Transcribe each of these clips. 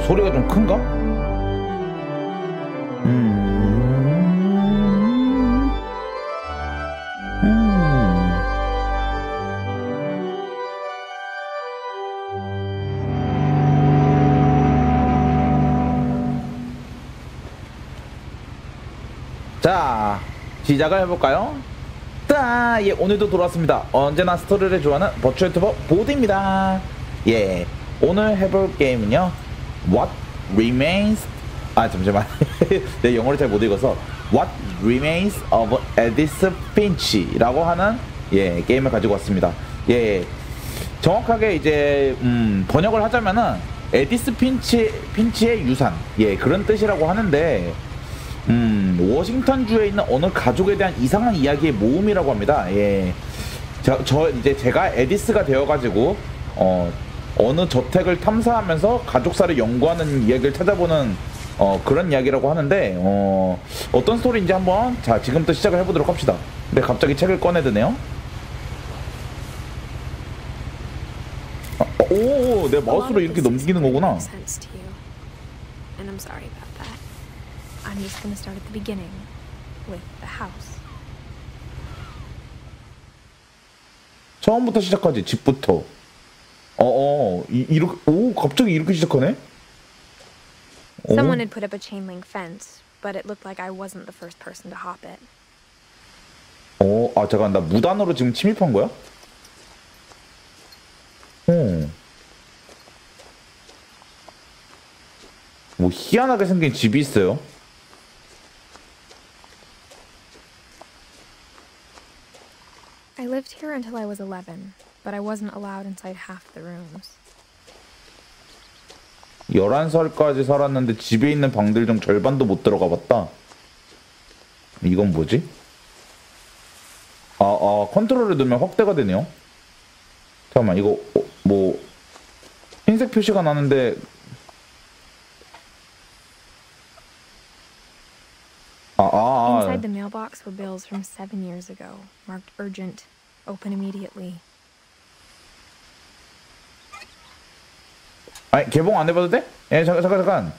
소리가 좀 큰가? 자, 시작을 해볼까요? 예, 오늘도 돌아왔습니다. 언제나 스토리를 좋아하는 버추얼 유튜버 보드입니다. 예, 오늘 해볼 게임은요, What Remains, 잠시만. 내 영어를 잘 못 읽어서 What Remains of Edith Finch라고 하는 게임을 가지고 왔습니다. 정확하게 이제 번역을 하자면은 에디스 핀치의 유산, 그런 뜻이라고 하는데, 워싱턴주에 있는 어느 가족에 대한 이상한 이야기의 모음이라고 합니다. 이제 제가 에디스가 되어가지고 어느 저택을 탐사하면서 가족사를 연구하는 이야기를 찾아보는 그런 이야기라고 하는데, 어떤 스토리인지 한번 지금부터 시작을 해보도록 합시다. 근데 갑자기 책을 꺼내드네요. 오, 내 마우스로 이렇게 넘기는 거구나. I'm just gonna start at the beginning with the house. 처음부터 시작하지. 집부터. 이렇게 갑자기 이렇게 시작하네? Someone had put up a chain link fence, but it looked like I wasn't the first person to hop it. 잠깐, 나 무단으로 지금 침입한 거야? 뭐 희한하게 생긴 집이 있어요. I lived here until I was 11, but I wasn't allowed inside half the rooms. 11살까지 살았는데 집에 있는 방들 중 절반도 못 들어가 봤다. 이건 뭐지? 컨트롤을 누르면 확대가 되네요. 잠깐만, 이거 뭐 흰색 표시가 나는데 Inside the mailbox were bills from 7 years ago, marked urgent, open immediately. 개봉 안 해봐도 돼? 잠깐.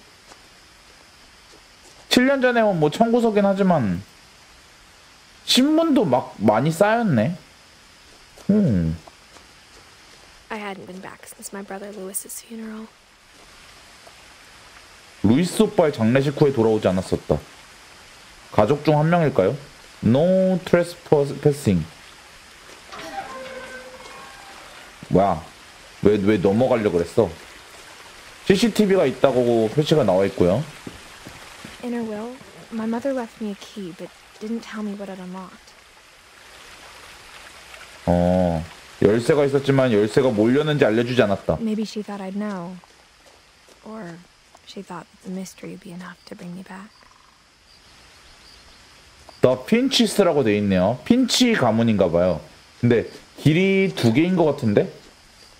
7년 전에 뭐 청구서긴 하지만 신문도 막 많이 쌓였네. I hadn't been back since my brother Lewis's funeral. 루이스 오빠의 장례식 후에 돌아오지 않았었다. 가족 중 한 명일까요? No trespassing. 뭐야? 왜 넘어가려고 그랬어? CCTV가 있다고 표시가 나와 있고요. In her will, my mother left me a key, but didn't tell me what it unlocked. 열쇠가 있었지만 열쇠가 뭘 여는지 알려주지 않았다. Maybe she thought I'd know, or she thought that the mystery would be enough to bring me back. The Finches라고 돼 있네요. 핀치 가문인가봐요. 근데 길이 두 개인 것 같은데?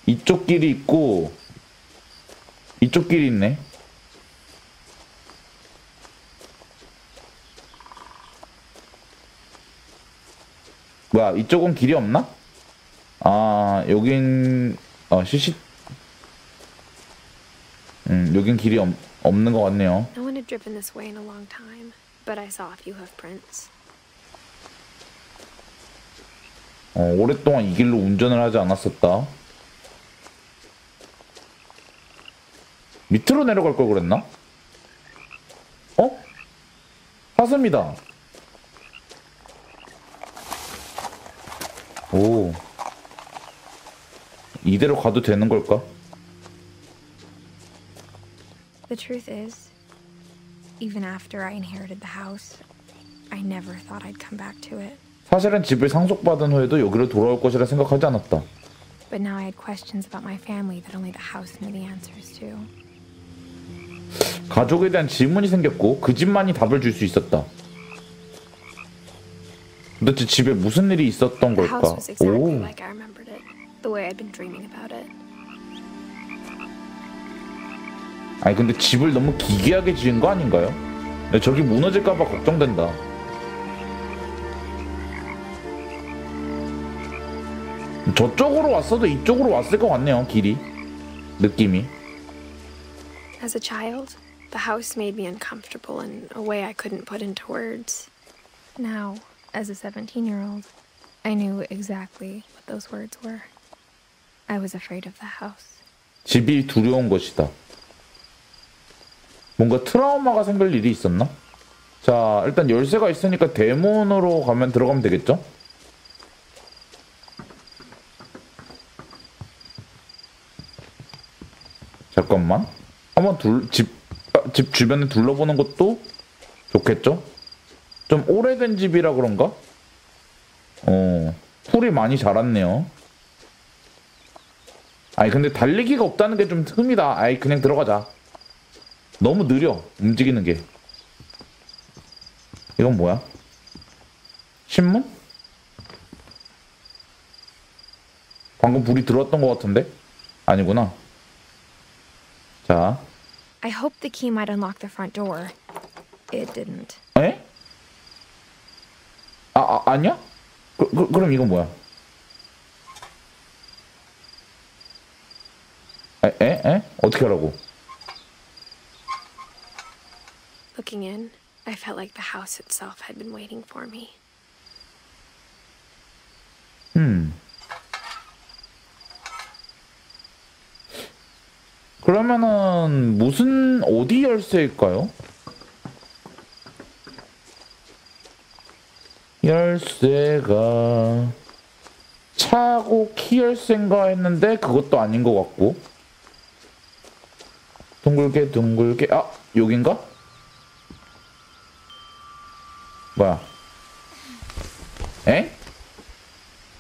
이쪽 길이 있고 이쪽 길이 있네. 뭐야, 이쪽은 길이 없나? 여긴 여긴 길이 없는 것 같네요. No one had driven this way in a long time, but I saw a few hoof prints. 오랫동안 이 길로 운전을 하지 않았었다. 밑으로 내려갈 걸 그랬나? 사슴이다. 오, 이대로 가도 되는 걸까? The truth is, even after I inherited the house, I never thought I'd come back to it. 사실은 집을 상속받은 후에도 여기로 돌아올 것이라 생각하지 않았다. But now I had questions about my family that only the house knew the answers to. 가족에 대한 질문이 생겼고 그 집만이 답을 줄 수 있었다. 도대체 집에 무슨 일이 있었던 걸까? The house was exactly like I remembered it, the way I'd been dreaming about it. 아니 근데 집을 너무 기괴하게 지은 거 아닌가요? 저기 무너질까봐 걱정된다. 저쪽으로 왔어도 이쪽으로 왔을 것 같네요. 길이 느낌이. As a child, the house made me uncomfortable in a way I couldn't put into words. Now, as a 17-year-old, I knew exactly what those words were. I was afraid of the house. 집이 두려운 것이다. 뭔가 트라우마가 생길 일이 있었나? 자, 일단 열쇠가 있으니까 대문으로 들어가면 되겠죠? 잠깐만. 한번 집 주변에 둘러보는 것도 좋겠죠? 좀 오래된 집이라 그런가? 풀이 많이 자랐네요. 아니, 근데 달리기가 없다는 게 좀 흠이다. 아이, 그냥 들어가자. 너무 느려, 움직이는 게. 이건 뭐야? 신문? 방금 불이 들어왔던 것 같은데? 아니구나. 자. I hope the key might unlock the front door. It didn't. 에? 아니야? 그럼 이건 뭐야? 에? 어떻게 하라고? Looking in, I felt like the house itself had been waiting for me. 그러면은 어디 열쇠일까요? 열쇠가 차고 키 열쇠인가 했는데 그것도 아닌 것 같고. 둥글게 여긴가? 뭐야? 에?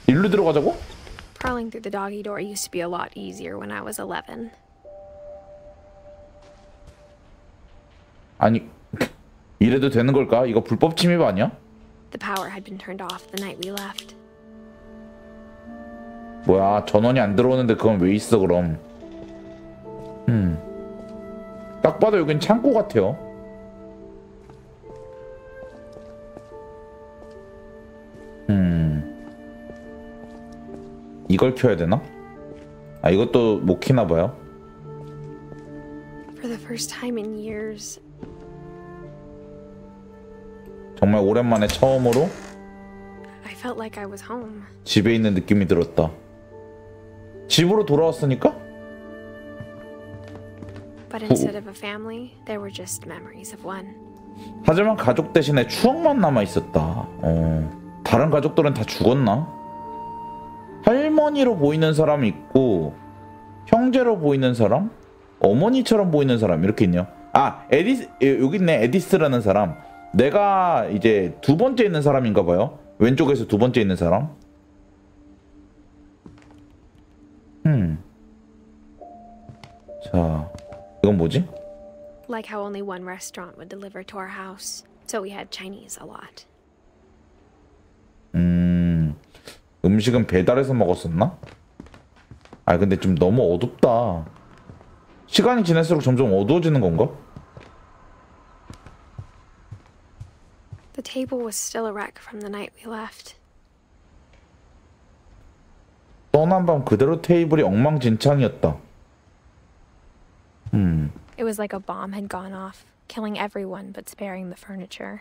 일로 들어가자고? Crawling through the doggy door used to be a lot easier when I was 11. 아니, 이래도 되는 걸까? 이거 불법 침입 아니야? The power had been turned off the night we left. 뭐야, 전원이 안 들어오는데 그건 왜 있어 그럼? 딱 봐도 여긴 창고 같아요. 이걸 켜야 되나? 아, 이것도 못 켜나 봐요. For the first time in years, 정말 오랜만에 처음으로 I felt like I was home. 집에 있는 느낌이 들었다. 집으로 돌아왔으니까? But instead of a family, there were just memories of one. 하지만 가족 대신에 추억만 남아 있었다. 다른 가족들은 다 죽었나? 할머니로 보이는 사람이 있고 형제로 보이는 사람, 어머니처럼 보이는 사람 이렇게 있네요. 아, 여기 있네. 에디스라는 사람. 내가 이제 두 번째 있는 사람인가 봐요. 왼쪽에서 두 번째 있는 사람. 자, 이건 뭐지? Like how only one restaurant would deliver to our house, so we had Chinese a lot. 음식은 배달해서 먹었었나? 아, 근데 좀 너무 어둡다. 시간이 지날수록 점점 어두워지는 건가? The table was still a wreck from the night we left. 떠난 밤 그대로 테이블이 엉망진창이었다. It was like a bomb had gone off, killing everyone but sparing the furniture.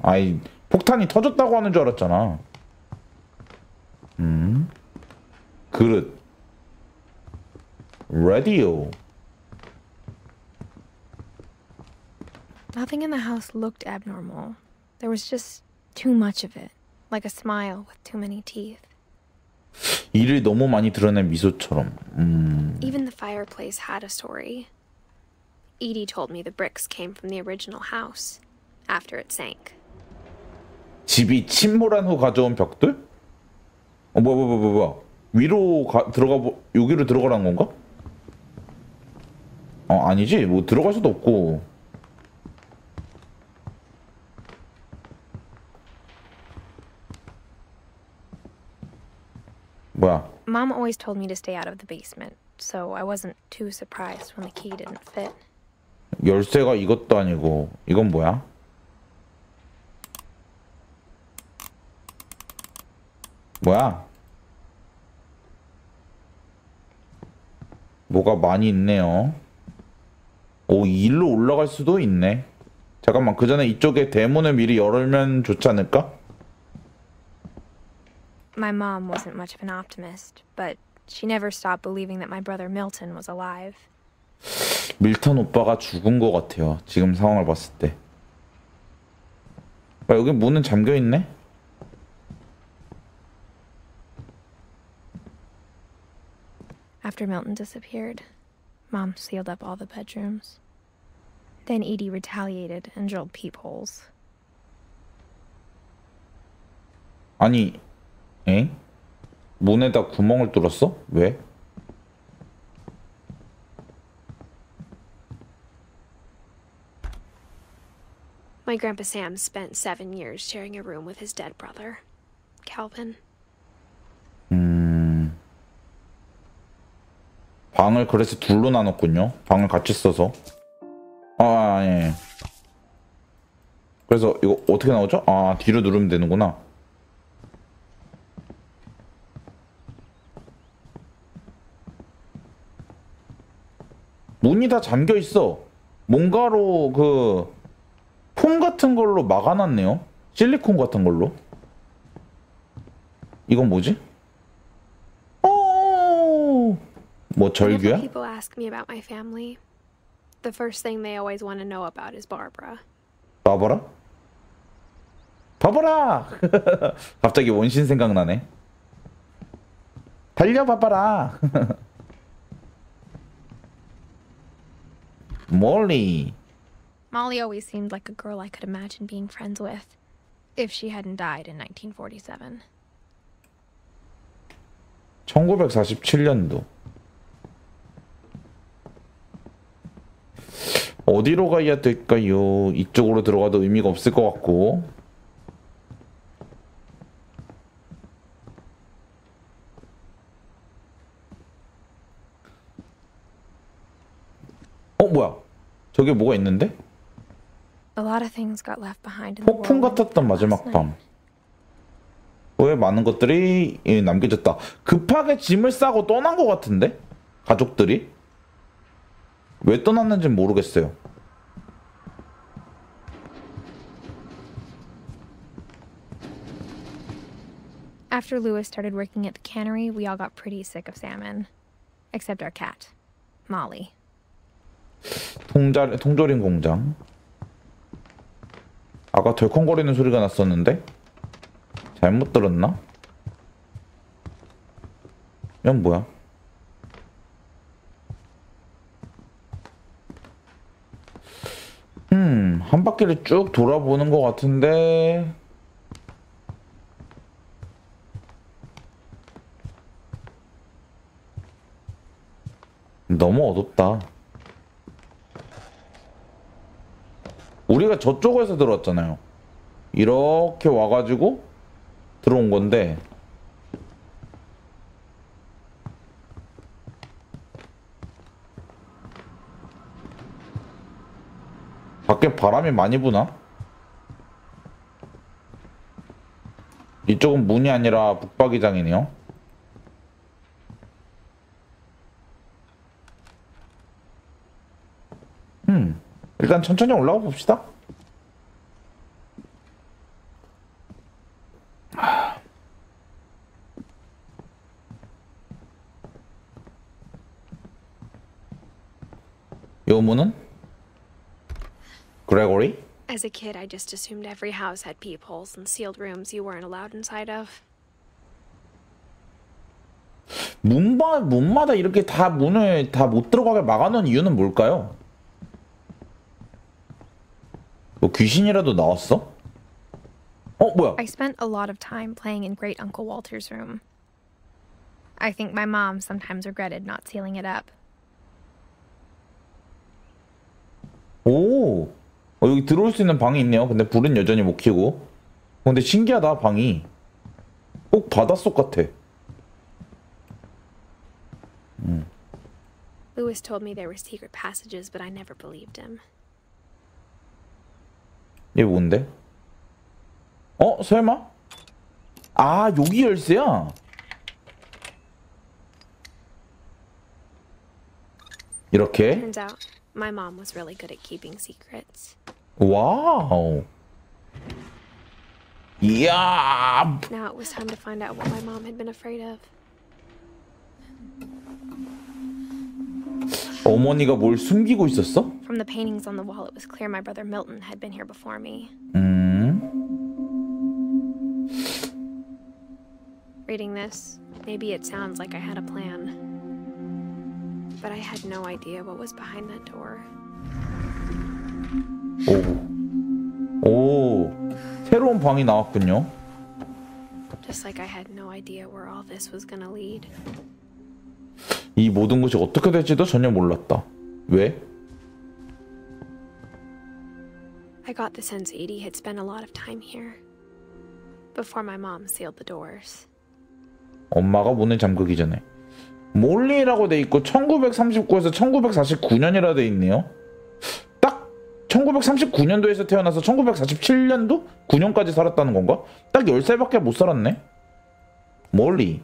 아이, 폭탄이 터졌다고 하는 줄 알았잖아. 그릇. 라디오. Nothing in the house looked abnormal. There was just too much of it, like a smile with too many teeth. 이를 너무 많이 드러낸 미소처럼. Even the fireplace had a story. Edie told me the bricks came from the original house, after it sank. 집이 침몰한 후 가져온 벽들? 뭐야. 위로 여기로 들어가라는 건가? 아니지. 뭐 들어갈 수도 없고. 뭐야? Mom always told me to stay out of the basement, so I wasn't too surprised when the key didn't fit. 열쇠가 이것도 아니고 이건 뭐야? 뭐야? 뭐가 많이 있네요. 오, 이 일로 올라갈 수도 있네. 잠깐만, 그 전에 이쪽에 대문을 미리 열면 좋지 않을까? My mom wasn't much of an optimist, but she never stopped believing that my brother Milton was alive. 밀턴 오빠가 죽은 것 같아요. 지금 상황을 봤을 때. 아, 여기 문은 잠겨 있네? After Milton disappeared, Mom sealed up all the bedrooms. Then Edie retaliated and drilled peepholes. 아니, 에? 문에다 구멍을 뚫었어? 왜? My Grandpa Sam spent 7 years sharing a room with his dead brother, Calvin. 방을 그래서 둘로 나눴군요. 방을 같이 써서. 아, 예. 그래서 이거 어떻게 나오죠? 아, 뒤로 누르면 되는구나. 문이 다 잠겨 있어. 뭔가로 그 폼 같은 걸로 막아놨네요. 실리콘 같은 걸로. 이건 뭐지? 뭐 절규야? Whenever people ask me about my family, the first thing they always want to know about is Barbara. 바보라? 바보라! 갑자기 원신 생각나네. 달려 바보라. 몰리. Molly always seemed like a girl I could imagine being friends with, if she hadn't died in 1947. 1947년도. 어디로 가야 될까요? 이쪽으로 들어가도 의미가 없을 것 같고. 뭐야? 저기 뭐가 있는데? A lot of things got left behind in the 폭풍 whirlwind 같았던 last 마지막 night. 밤. 왜 많은 것들이 남겨졌다. 급하게 짐을 싸고 떠난 것 같은데? 가족들이? 왜 떠났는지 모르겠어요. After Lewis started working at the cannery, we all got pretty sick of salmon. Except our cat, Molly. 통조림 공장. 아까 덜컹거리는 소리가 났었는데? 잘못 들었나? 이건 뭐야? 한 바퀴를 쭉 돌아보는 것 같은데. 너무 어둡다. 우리가 저쪽에서 들어왔잖아요. 이렇게 와가지고 들어온 건데. 밖에 바람이 많이 부나? 이쪽은 문이 아니라 북박이장이네요. 일단 천천히 올라가 봅시다. 요 문은? Gregory? As a kid, I just assumed every house had peepholes and sealed rooms you weren't allowed inside of. 문마다 이렇게 다 문을 다 못 들어가게 막아놓은 이유는 뭘까요? 뭐 귀신이라도 나왔어? 뭐야? I spent a lot of time playing in Great Uncle Walter's room. I think my mom sometimes regretted not sealing it up. 오, 여기 들어올 수 있는 방이 있네요. 근데 불은 여전히 못 켜고. 근데 신기하다, 방이. 꼭 바닷속 같아. Lewis told me there were secret passages, but I never believed him. 얘 뭔데? 설마? 아, 여기 열쇠야? 이렇게. Turns out my mom was really good at keeping secrets. 와우. 이야. Now it was time to find out what my mom had been afraid of. 어머니가 뭘 숨기고 있었어? From the paintings on the wall, it was clear my brother Milton had been here before me. Reading this, maybe it sounds like I had a plan. But I had no idea what was behind that door. 오, 새로운 방이 나왔군요. Just like I had no idea where all this was gonna lead. 이 모든 것이 어떻게 될지도 전혀 몰랐다. 왜? I got the sense Edie had spent a lot of time here before my mom sealed the doors. 엄마가 문을 잠그기 전에. 몰리라고 돼 있고 1939에서 1949년이라 돼 있네요. 딱 1939년도에서 태어나서 1947년도 9년까지 살았다는 건가? 딱 10살밖에 못 살았네. 몰리.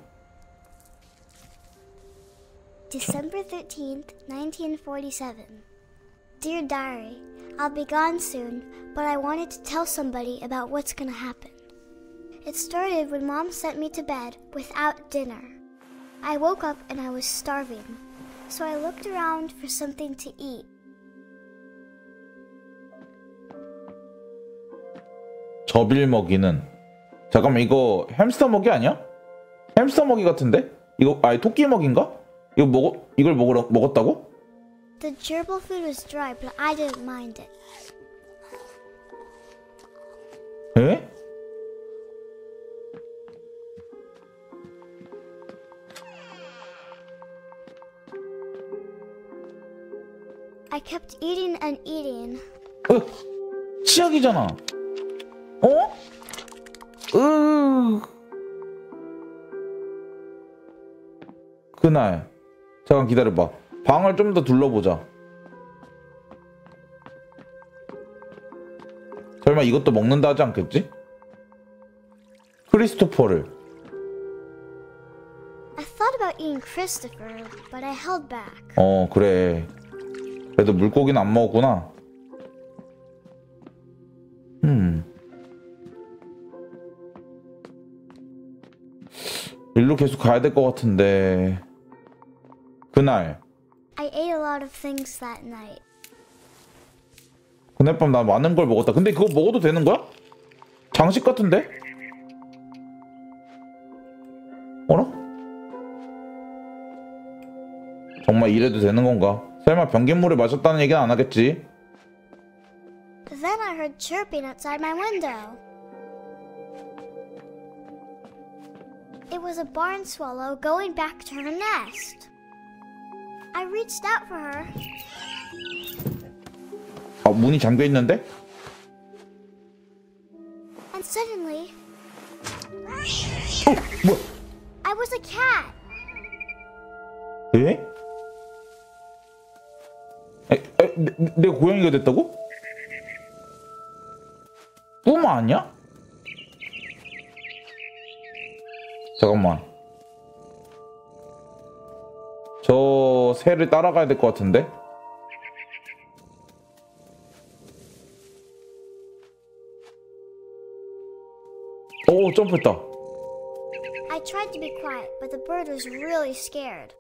December 13th, 1947. Dear Diary, I'll be gone soon, but I wanted to tell somebody about what's gonna happen. It started when Mom sent me to bed without dinner. I woke up and I was starving, so I looked around for something to eat. 저빌 먹이는 잠깐만 이거 햄스터 먹이 아니야? 햄스터 먹이 같은데? 이거 아니 토끼 먹인가? 이걸 먹었다고? The gerbil food was dry, but I didn't mind it. 에? I kept eating and eating. 치약이잖아. 어? 그날 잠깐 기다려봐. 방을 좀 더 둘러보자. 설마 이것도 먹는다 하지 않겠지? 크리스토퍼를. I thought about eating Christopher, but I held back. 그래. 그래도 물고기는 안 먹었구나. 일로 계속 가야 될 것 같은데. 그날. I ate a lot of things that night. 그날 밤 나 많은 걸 먹었다. 근데 그거 먹어도 되는 거야? 장식 같은데? 어라? 정말 이래도 되는 건가? 설마 변기물을 마셨다는 얘기는 안 하겠지? Then I heard chirping outside my window. It was a barn swallow going back to her nest. I reached out for her. 아, 문이 잠겨 있는데? And suddenly, 뭐야? I was a cat. 에? 내가 고양이가 됐다고? 꿈 아니야? 잠깐만. 저 새를 따라가야 될 것 같은데? 오, 점프했다. I tried to be quiet, but the bird was really scared.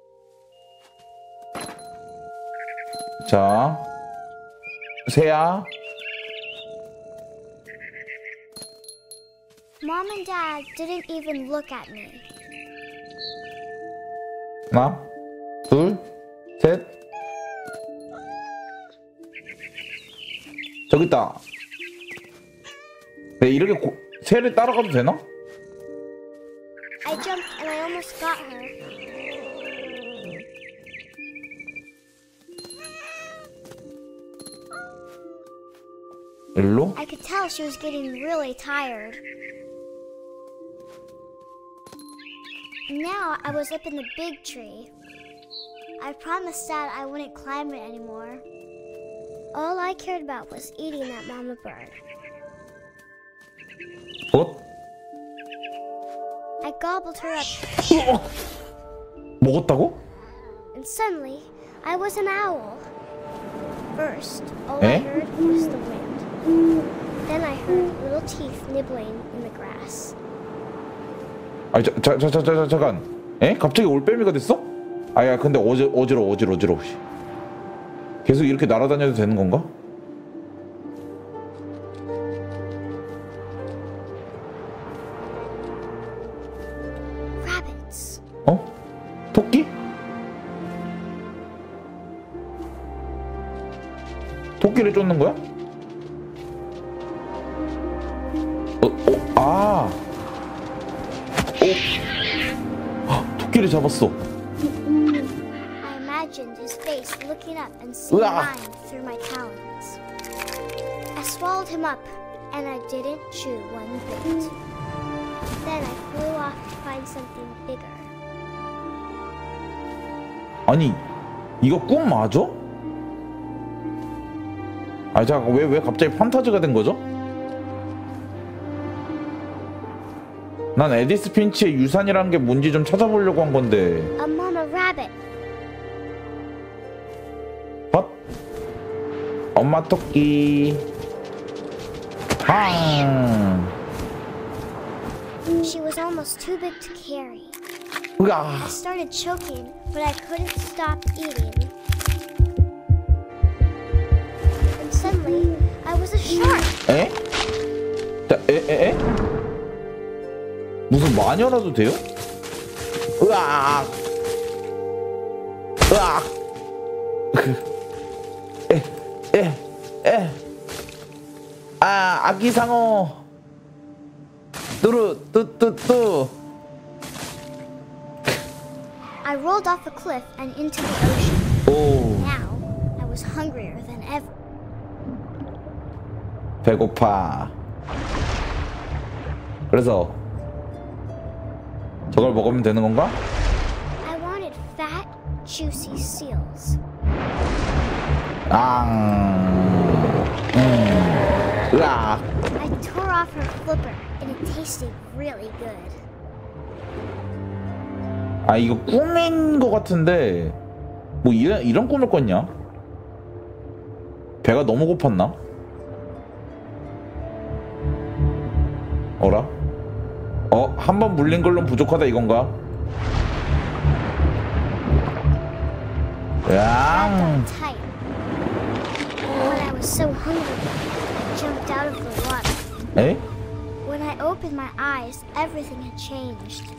자, 새야. Mom and Dad didn't even look at me. 하나, 둘, 셋. 저기 있다. 네, 이렇게 새를 따라가도 되나? I jumped and I almost got her. 일로? I could tell she was getting really tired. Now I was up in the big tree. I promised Dad I wouldn't climb it anymore. All I cared about was eating that mama bird. 뭐? I gobbled her up, 먹었다고? and suddenly I was an owl. First, all I heard was the wind. Then I heard little teeth nibbling in the grass. 아니 잠깐. 에? 갑자기 올빼미가 됐어? 아야 근데 어지러워. 계속 이렇게 날아다녀도 되는 건가? Rabbits. 어? 토끼? 토끼를 쫓는 거야? 아. 토끼를 잡았어. I imagined his face looking up and seeing mine through my talons. I swallowed him up, and I didn't chew one bit. Then I flew off to find something bigger. 아니, 이거 꿈 맞아? 아니 잠깐 왜 갑자기 판타지가 된 거죠? 난 에디스 핀치의 유산이라는 게 뭔지 좀 찾아보려고 한 건데. A mama rabbit. 엄마 토끼. She was almost too big to carry. 으아. I started choking, but I couldn't stop eating. And suddenly, I was a shark. 에? 에? 무슨 마녀라도 돼요? 으악! 아기 상어. 뚜루. I rolled off a cliff and into the ocean. 오. Now, I was hungrier than ever. 배고파. 그래서 저걸 먹으면 되는 건가? I wanted fat, juicy seals. 으악. I tore off her flipper, and it tasted really good. 아 이거 꿈인 것 같은데 뭐 이런 꿈을 꿨냐? 배가 너무 고팠나? 어라? 한 번 물린 걸로는 부족하다 이건가? I got tight. When I was so hungry, I jumped out of the water. 에? When I opened my eyes, everything had changed.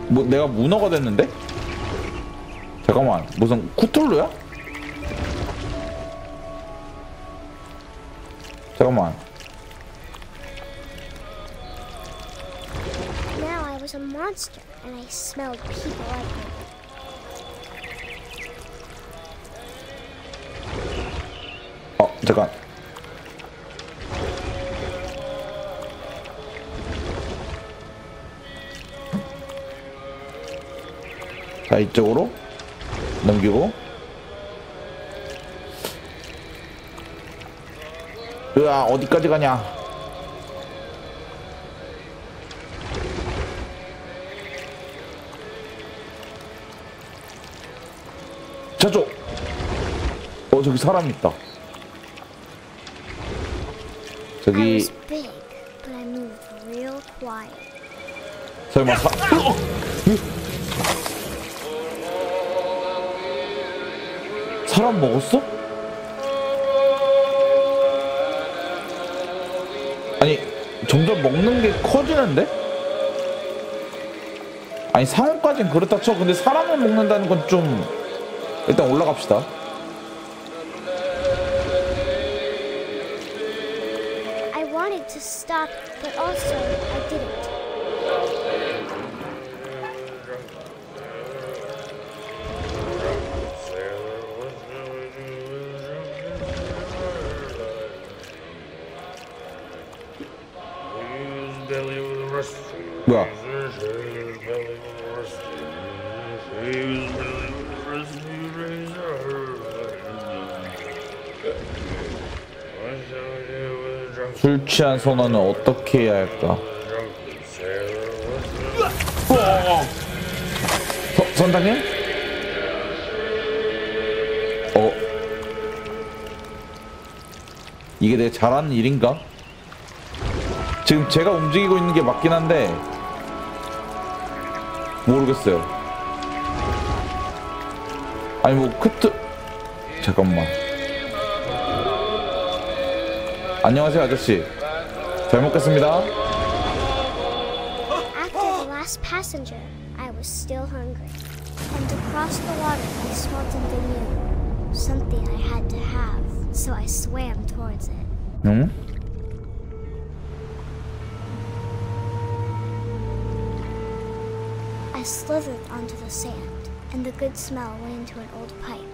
뭐 내가 문어가 됐는데? 잠깐만 무슨 쿠툴루야? 잠깐만. Now I was a monster, and I smelled people everywhere. 잠깐. 자 이쪽으로 넘기고. 으아 어디까지 가냐? 저쪽. 저기 사람 있다. I 저기 was big, but I moved real quiet. 설마 사람 먹었어? 아니 점점 먹는 게 커지는데? 아니 상어까진 그렇다 쳐. 근데 사람을 먹는다는 건 좀 일단 올라갑시다. I wanted to stop, but also I didn't. 뭐야? 술 취한 선원은 어떻게 해야 할까? 선장님? 이게 내가 잘하는 일인가? 지금 제가 움직이고 있는 게 맞긴 한데 모르겠어요. 아니 뭐 크트 잠깐만. 안녕하세요 아저씨. 잘 먹겠습니다. After the last passenger, I was still hungry. And across the water, I smelled something new. Something I had to have, so I swam towards it. 응? I slithered onto the sand, and the good smell went into an old pipe.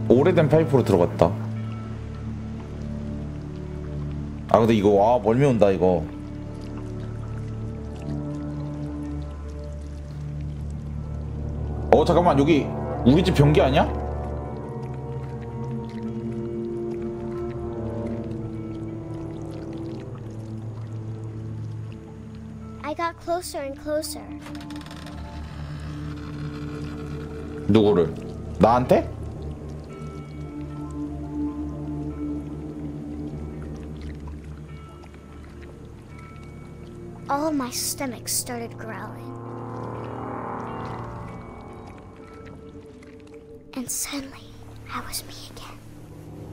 오래된 파이프로 들어갔다. 아 근데 이거 와 멀미 온다 이거. 잠깐만 여기 우리 집 변기 아니야? I got closer and closer. 누구를? 나한테? All my stomach started growling. And suddenly, I was me again.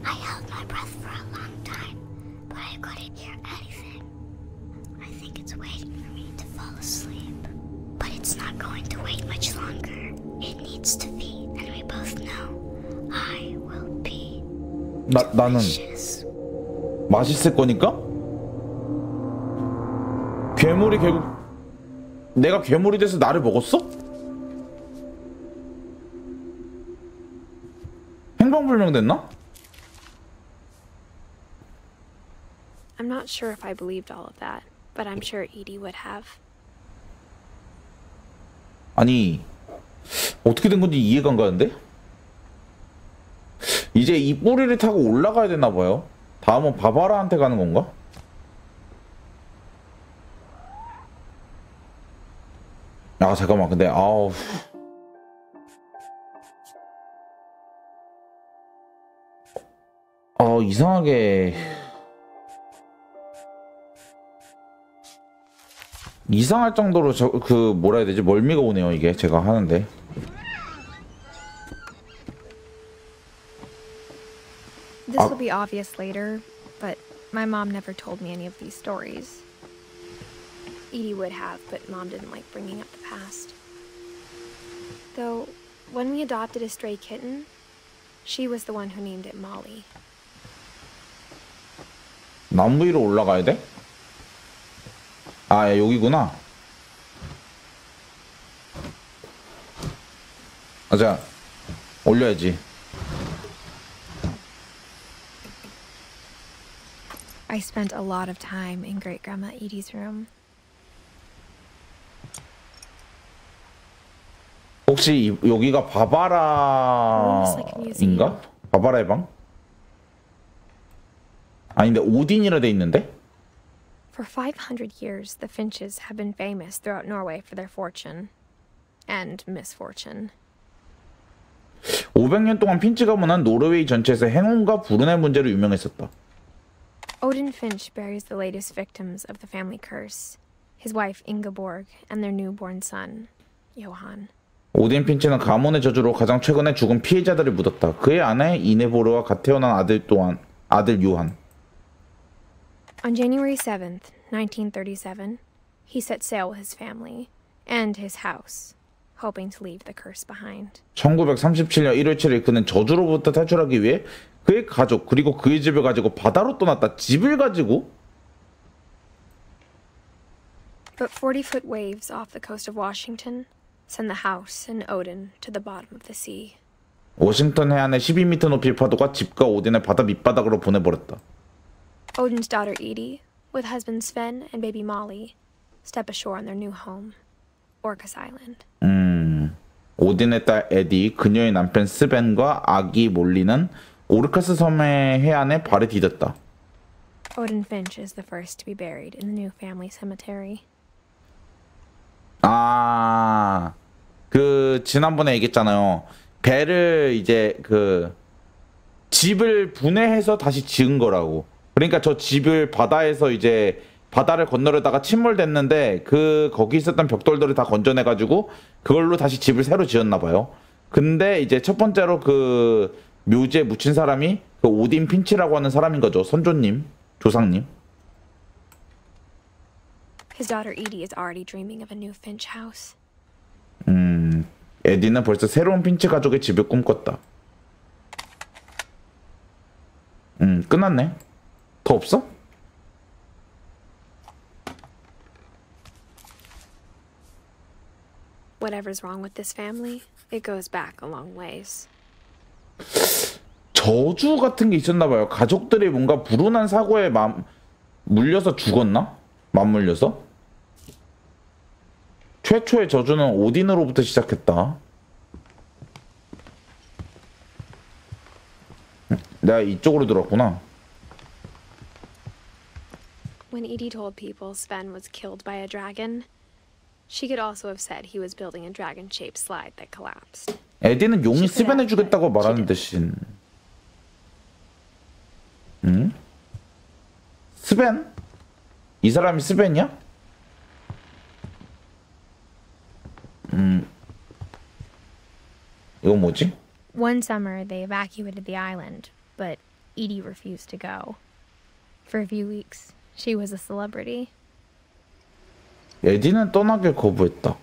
I held my breath for a long time, but I couldn't hear anything. I think it's waiting for me to fall asleep. But it's not going to wait much longer. It needs to feed, and we both know I will be 나는 delicious. 맛있을 거니까? 괴물이 결국 내가 괴물이 돼서 나를 먹었어? 행방불명됐나? I'm not sure if I believed all of that, but I'm sure Edie would have. 아니 어떻게 된 건지 이해가 안 가는데? 이제 이 뿌리를 타고 올라가야 되나 봐요. 다음은 바바라한테 가는 건가? 아 잠깐만 근데 아우 이상하게 이상할 정도로 그 뭐라 해야 되지 멀미가 오네요 이게 제가 하는데. This will be obvious later, but my mom never told me any of these stories. Edie would have, but Mom didn't like bringing up the past. Though, when we adopted a stray kitten, she was the one who named it Molly. 나무 위로 올라가야 돼? 아 여기구나. 자 올려야지. I spent a lot of time in Great Grandma Edie's room. 혹시 여기가 바바라인가? 바바라의 방? 아닌데 오딘이라 돼 있는데? For 500 years, the Finches have been famous throughout Norway for their fortune and misfortune. 500년 동안 핀치 가문은 노르웨이 전체에서 행운과 불운의 문제로 유명했었다. Odin Finch buries the latest victims of the family curse, his wife Ingeborg and their newborn son, Johan. 오딘 핀치는 가문의 저주로 가장 최근에 죽은 피해자들을 묻었다. 그의 아내 이네보르와 갓 태어난 아들 또한 아들 요한. On January 7th, 1937, he set sail with his family and his house, hoping to leave the curse behind. 1937년 1월 7일 그는 저주로부터 탈출하기 위해 그의 가족 그리고 그의 집을 가지고 바다로 떠났다. 집을 가지고? But 40-foot waves off the coast of Washington send the house and Odin to the bottom of the sea. 워싱턴 해안의 12m 높이의 파도가 집과 오딘을 바다 밑바닥으로 보내버렸다. Odin's daughter Edie, with husband Sven and baby Molly, step ashore on their new home, Orcas Island. 오딘의 딸 에디, 그녀의 남편 스벤과 아기 몰리는 오르카스 섬의 해안에 발을 디뎠다. Odin Finch is the first to be buried in the new family cemetery. 그 지난번에 얘기했잖아요. 배를 이제 그 집을 분해해서 다시 지은 거라고. 그러니까 저 집을 바다에서 이제 바다를 건너려다가 침몰됐는데 그 거기 있었던 벽돌들을 다 건져내가지고 그걸로 다시 집을 새로 지었나 봐요. 근데 이제 첫 번째로 그 묘지에 묻힌 사람이 그 오딘 핀치라고 하는 사람인 거죠. 선조님, 조상님. His daughter Edie is already dreaming of a new Finch house. 에디는 벌써 새로운 핀치 가족의 집을 꿈꿨다. 끝났네. 더 없어? Whatever's wrong with this family, it goes back a long ways. 저주 같은 게 있었나 봐요. 가족들이 뭔가 불운한 사고에 물려서 죽었나? 맞물려서? 최초의 저주는 오딘으로부터 시작했다. 내가 이쪽으로 들었구나. When Edie told people Sven was killed by a dragon, she could also have said he was building a dragon-shaped slide that collapsed. 에디는 용이 스벤해주겠다고 말하는 대신 스벤? 이 사람이 스벤이야? 이거 뭐지? One summer, they evacuated the island, but Edie refused to go. For a few weeks, she was a celebrity. 에디는 떠나길 거부했다.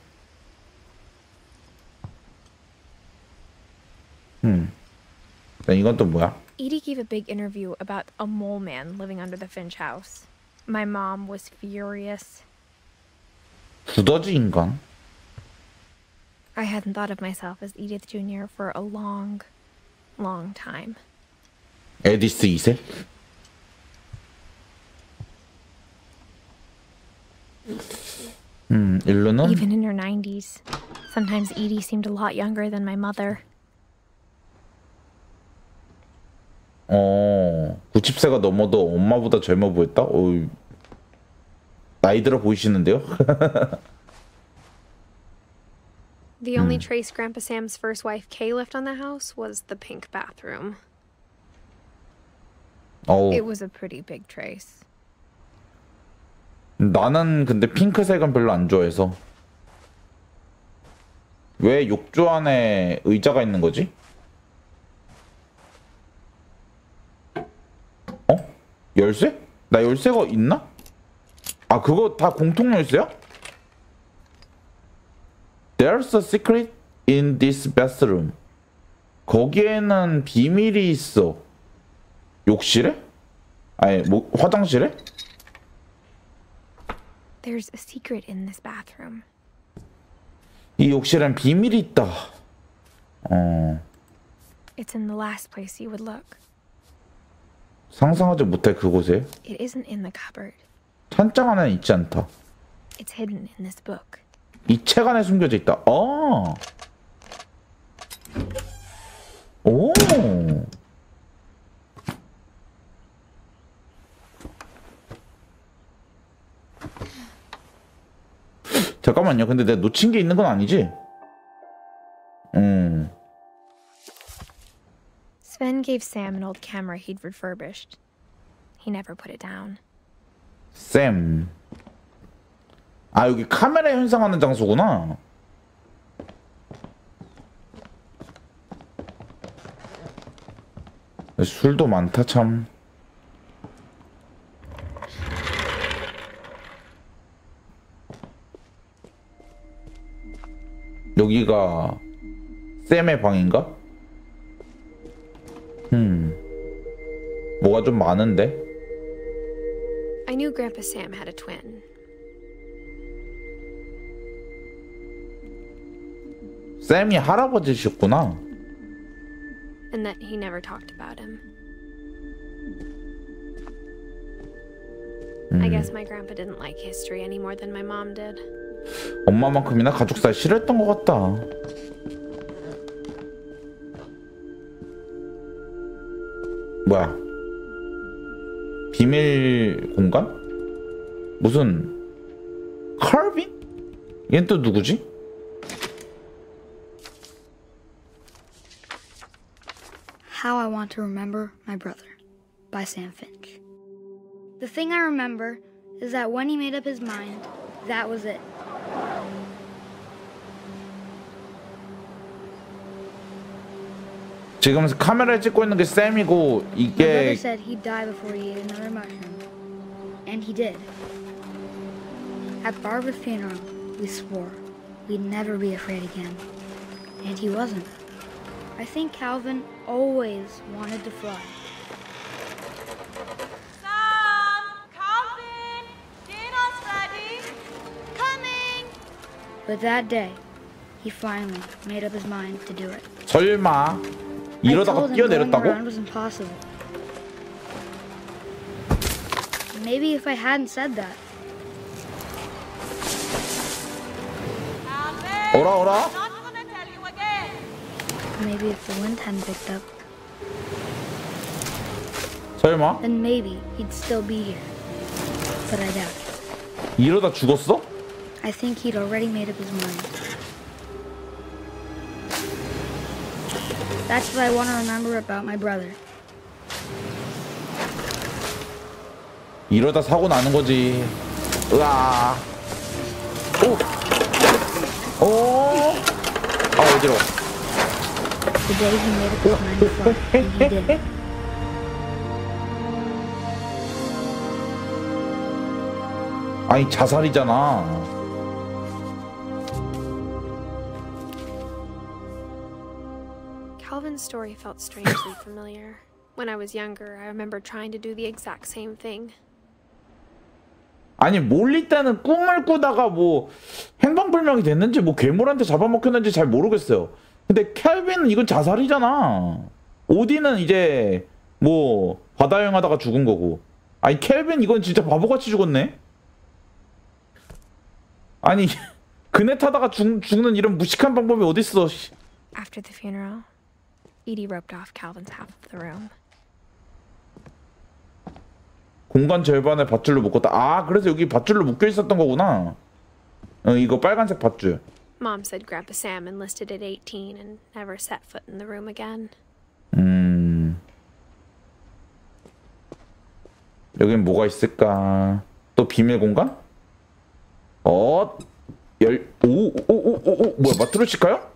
이건 또 뭐야? Edie gave a big interview about a mole man living under the Finch house. My mom was furious. 두더지 인간? I hadn't thought of myself as Edith Jr. for a long, long time. 에디스 2세? 일루는? Even in her 90s. Sometimes Edie seemed a lot younger than my mother. 90세가 넘어도 엄마보다 젊어 보였다? 나이 들어 보이시는데요? The only trace Grandpa Sam's first wife Kay left on the house was the pink bathroom. It was a pretty big trace. 나는 근데 핑크색은 별로 안 좋아해서. 왜 욕조 안에 의자가 있는 거지? 열쇠? 나 열쇠가 있나? 아, 그거 다 공통 열쇠야? There's a secret in this bathroom. 거기에는 비밀이 있어. 욕실에? 아니, 뭐 화장실에? There's a secret in this bathroom. 이 욕실엔 비밀이 있다. It's in the last place you would look. 상상하지 못할 그곳에 It isn't in the cupboard. 찬장 안에는 있지 않다. It's hidden in this book. 이 책 안에 숨겨져 있다. 오. 잠깐만요. 근데 내가 놓친 게 있는 건 아니지? Sven gave Sam an old camera he'd refurbished. He never put it down. 쌤. 아, 여기 카메라 현상하는 장소구나. 술도 많다 참. 여기가 쌤의 방인가? 뭐가 좀 많은데? I knew Grandpa Sam had a twin. 쌤이 할아버지셨구나. And that he never talked about him. I guess my grandpa didn't like history any more than my mom did. 엄마만큼이나 가족사를 싫어했던 것 같다. 뭐야? 비밀 공간? 무슨 칼빈? 얘는 또 누구지? How I Want to Remember My Brother by Sam Finch. The thing I remember is that when he made up his mind, that was it. 지금 카메라에 찍고 있는 게 쌤이고 My brother 이게 said he'd die before he ate another mushroom. And he did. At Barbara's funeral, we swore we'd never be afraid again. And he wasn't. I think Calvin always wanted to fly. Sam! Calvin! Dinner's ready! Coming! But that day, he finally made up his mind to do it. 설마 I 이러다가 told him going 뛰어내렸다고? around was impossible. Maybe if I hadn't said that, Calvin! 오라 오라? I'm not gonna tell you again! maybe if the wind hadn't picked up, 설마? then maybe he'd still be here. But I doubt it. 이러다 죽었어? I think he'd already made up his mind. That's what I want to remember about my brother. 이러다 사고 나는 거지. 으아. 오. 오. 아 어지러워. The day he made up his mind to fly, and he did. 아니 자살이잖아. Calvin's story felt strangely familiar. When I was younger, I remember trying to do the exact same thing. 아니 몰리 때는 꿈을 꾸다가 뭐 행방불명이 됐는지 뭐 괴물한테 잡아먹혔는지 잘 모르겠어요. 근데 켈빈은 이건 자살이잖아. 오디는 이제 뭐 바다 여행하다가 죽은 거고. 아니 켈빈 이건 진짜 바보같이 죽었네. 아니 그네 타다가 죽는 이런 무식한 방법이 어딨어. After the funeral, Edie roped off Calvin's half of the room. 공간 절반에 밧줄로 묶었다. 아 그래서 여기 밧줄로 묶여 있었던 거구나. 이거 빨간색 밧줄. Mom said Grandpa Sam enlisted at 18 and never set foot in the room again. 여긴 뭐가 있을까? 또 비밀 공간? 뭐야 마트로시카요?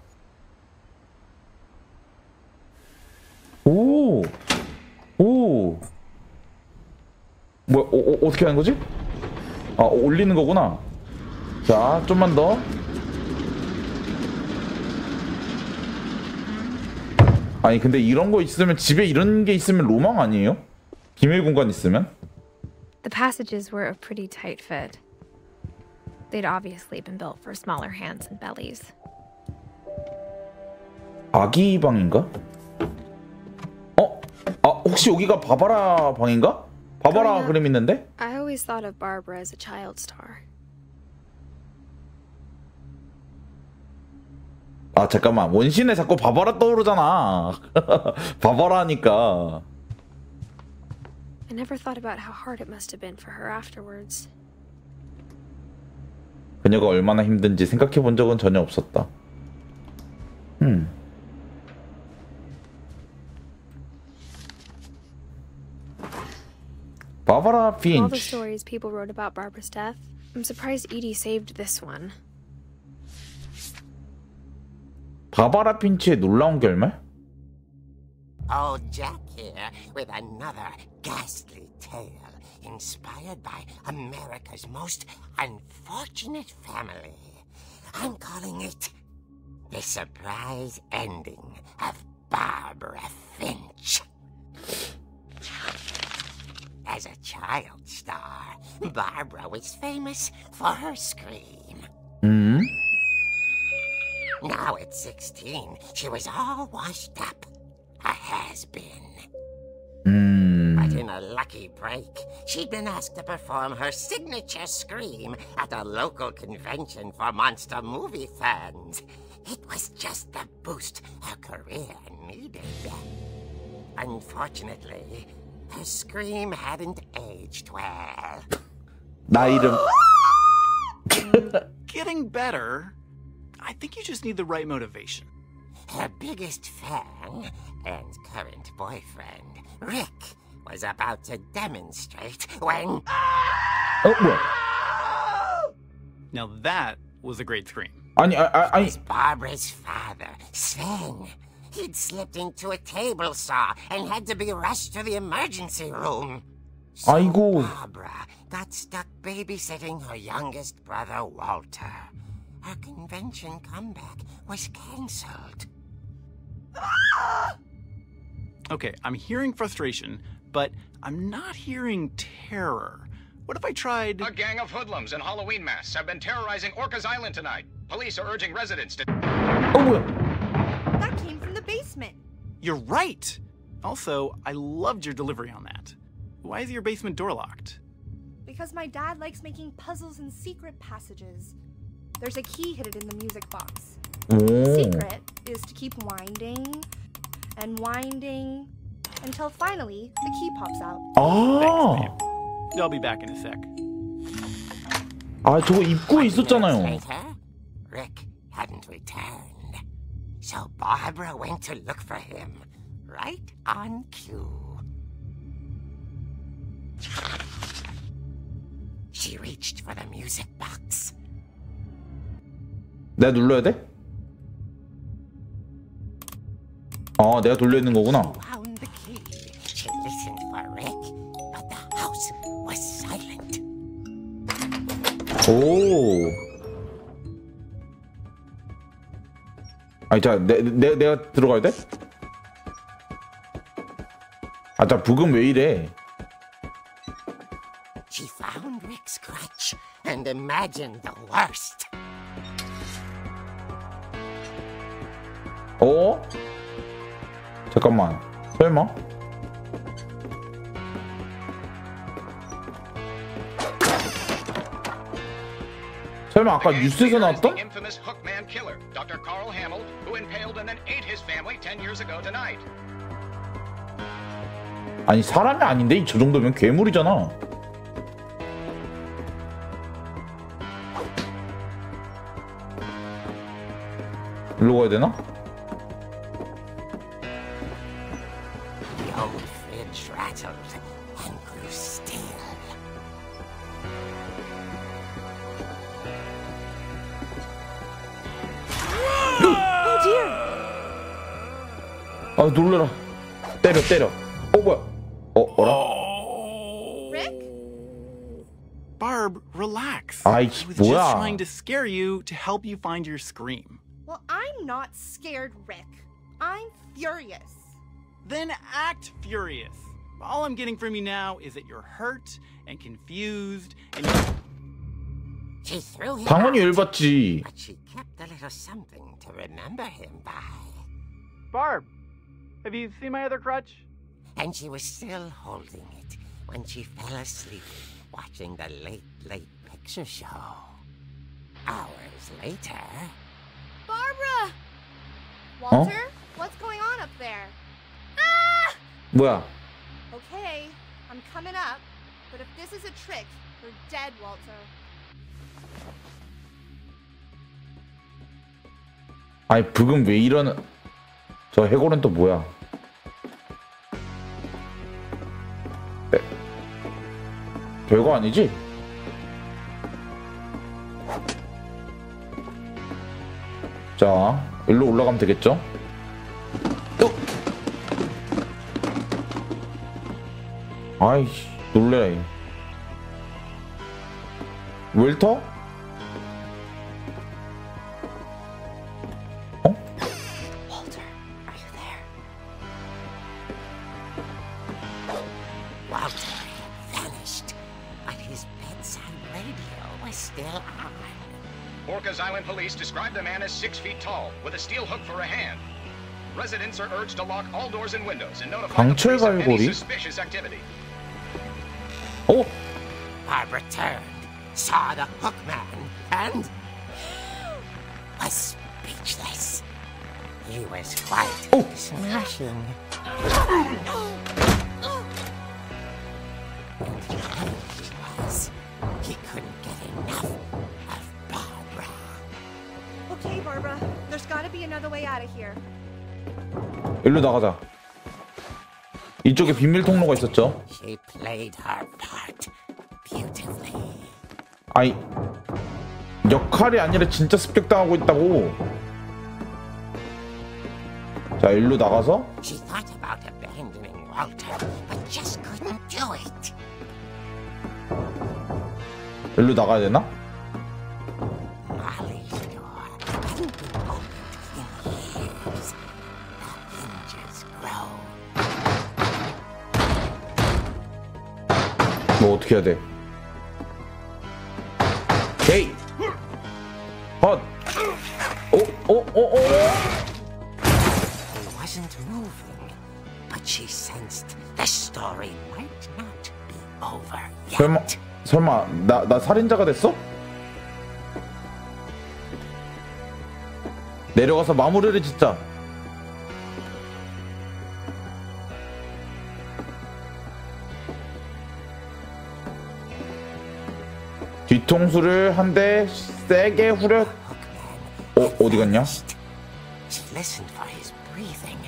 오. 뭐야 어떻게 하는 거지? 아 올리는 거구나. 자 좀만 더. 아니 근데 이런 거 있으면 집에 이런 게 있으면 로망 아니에요? 비밀 공간 있으면? The passages were a pretty tight fit. They'd obviously been built for smaller hands and bellies. 아기 방인가? 혹시 여기가 바바라 방인가? 바바라 그림 있는데? I always thought of Barbara as a child star. 아 잠깐만 원신에 자꾸 바바라 떠오르잖아. 바바라니까. I never thought about how hard it must have been for her afterwards. 그녀가 얼마나 힘든지 생각해 본 적은 전혀 없었다. 바바라 핀치. All the stories people wrote about Barbara's death, I'm surprised Edie saved this one. 바바라 핀치의 놀라운 결말? Old Jack here with another ghastly tale inspired by America's most unfortunate family. I'm calling it The Surprise Ending of Barbara Finch. As a child star, Barbara was famous for her scream. Now at 16, she was all washed up. A has-been. But in a lucky break, she'd been asked to perform her signature scream at a local convention for monster movie fans. It was just the boost her career needed. Unfortunately, her scream hadn't aged well. 나 이름. Getting better. I think you just need the right motivation. her biggest fan and current boyfriend, Rick, was about to demonstrate when... 뭐야? Now that was a great scream. 아니. was Barbara's father, Sven. He'd slipped into a table saw and had to be rushed to the emergency room. So 아이고. Barbara got stuck babysitting her youngest brother, Walter. Her convention comeback was cancelled. Okay, I'm hearing frustration, but I'm not hearing terror. What if I tried... A gang of hoodlums in Halloween masks have been terrorizing Orcas Island tonight. Police are urging residents to... 뭐야? That came from the basement. You're right! Also, I loved your delivery on that. Why is your basement door locked? Because my dad likes making puzzles and secret passages. There's a key hidden in the music box. The secret is to keep winding and winding until finally the key pops out. Thanks, babe. I'll be back in a sec. 저거 입구에 있었잖아요. Later, Rick hadn't returned. So Barbara went to look for him, right on cue. She reached for the music box. 내가 눌러야 돼? 내가 돌려 있는 거구나. Found the key. She listened for Rick, but the house was silent. 오. 자, 내가 들어가야 돼? 자, 부금 왜 이래? She found Rick's crutch and imagined the worst. 잠깐만. 설마? 설마 아까 뉴스에서 나왔던? Infamous Hookman killer, Dr. Carl Hamill, who impaled and then ate his family 10 years ago tonight. 아니 사람이 아닌데 저 정도면 괴물이잖아. 일로 가야 되나? The old Finch rattled and grew still. 놀래라. 때려. 뭐야? 어라? Rick? Barb, relax. 아이, I was just 뭐야? trying to scare you to help you find your scream. Well, I'm not scared, Rick. I'm furious. Then act furious. All I'm getting from you now is that you're hurt and confused and She threw him 당연히 out, 열받지. but she kept a little something to remember him by. Barb, have you seen my other crutch? And she was still holding it when she fell asleep watching the late picture show. Hours later... Barbara! Walter? What's going on up there? Ah! 뭐야? Okay, I'm coming up. But if this is a trick, you're dead, Walter. 아니 부금 왜 이러는? 저 해골은 또 뭐야? 별거 아니지? 자, 일로 올라가면 되겠죠? 아이씨, 놀래라. 얘. 웰터? Walter, are you there? Walter had vanished, but his bedside radio was still on. Orcas Island police describe the man as 6 feet tall, with a steel hook for a hand. Residents are urged to lock all doors and windows and notify the police of any 방철갈고리? suspicious activity. Barbara turned, saw the hook man, and was speechless. He was quite smashing. And he was. He couldn't get enough of Barbara. Okay, Barbara. There's gotta be another way out of here. 일로 나가자. 이쪽에 비밀 통로가 있었죠. She played her part beautifully. 아이, 역할이 아니라 진짜 습격당하고 있다고. 자, 일로 나가서. She thought about abandoning Walter, but just couldn't do it. 일로 나가야 되나? Molly's door hadn't been opened in years. The hinges grow. 뭐 어떻게 해야 돼? 헤이! 헛! He wasn't moving, but she sensed the story might not be over yet. 설마 나 살인자가 됐어? 내려가서 마무리를 짓자. 뒤통수를 한 대 세게 후려. 어디 갔냐? She listened for his breathing,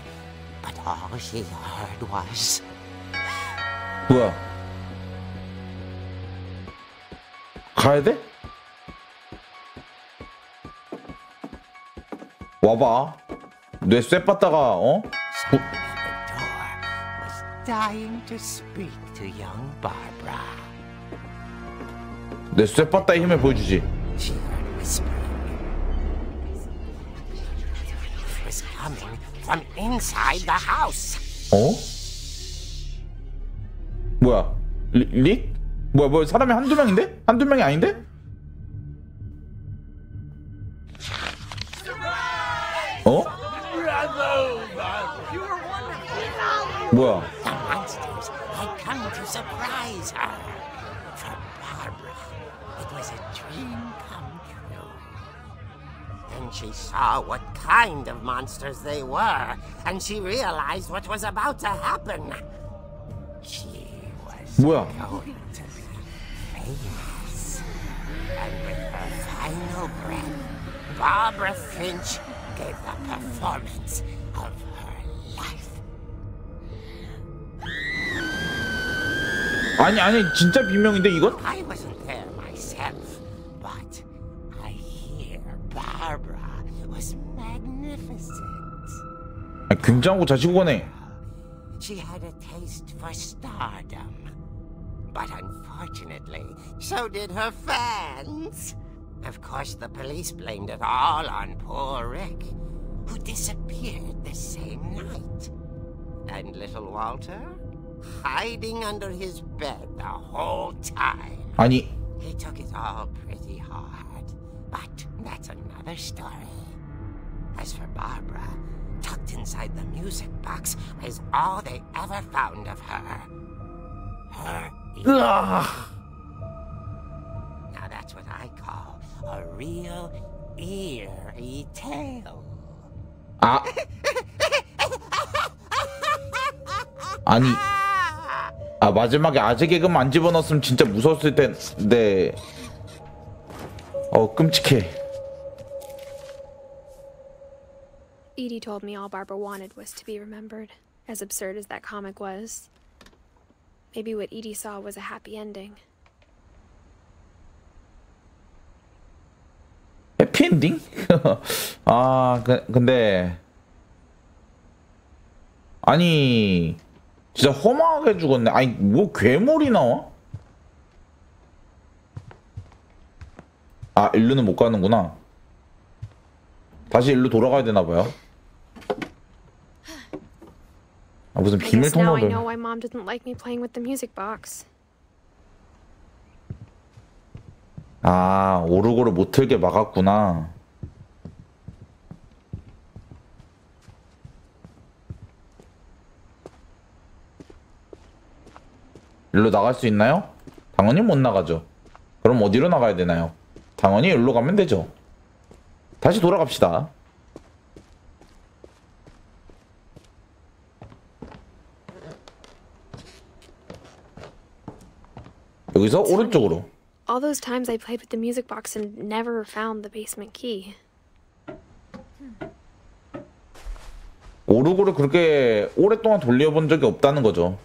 but all she heard was 뭐야? 가야 돼? 와봐. 뇌 쇠빠다가 어? someone at the door was dying to speak to young Barbara. 뇌 쇠빠다의 힘을 보여주지. She heard whispering. It was coming from inside the house. 어? 뭐야? 릭? 뭐야 사람이 한두 명인데? 한두 명이 아닌데? 어? 뭐야? The monsters had come to surprise her. For Barbara, it was a dream come true. Then she saw what kind of monsters they were, and she realized what was about to happen. She was 뭐야? going to be famous. And with her final breath, Barbara Finch gave the performance of her life. 아니 진짜 비명인데 이건? I wasn't there myself, but I hear Barbara was magnificent. 굉장하고 자식우가네. She had a taste for stardom. But unfortunately, so did her fans. Of course, the police blamed it all on poor Rick, who disappeared the same night. And little Walter? Hiding under his bed the whole time. 아니. He took it all pretty hard, but that's another story. As for Barbara, tucked inside the music box is all they ever found of her. Her ear. Now that's what I call a real eerie tale. 아. 아니. 아 마지막에 아재 개그만 안 집어넣었으면 진짜 무서웠을 텐데. 끔찍해. Edie told me all Barbara wanted was to be remembered, as absurd as that comic was. Maybe what Edie saw was a happy ending. 해피엔딩? 아, 근데 아니 진짜 허망하게 죽었네. 아니 뭐 괴물이 나와? 아 일루는 못 가는구나. 다시 일루 돌아가야 되나봐요. 아 무슨 비밀 Now I 통로를. know why Mom didn't like me playing with the music box. 아 오르고를 못 틀게 막았구나. 일로 나갈 수 있나요? 당연히 못 나가죠. 그럼 어디로 나가야 되나요? 당연히 일로 가면 되죠. 다시 돌아갑시다. 여기서 오른쪽으로. All those times I played with the music box and never found the basement key. 오르골을 그렇게 오랫동안 돌려본 적이 없다는 거죠.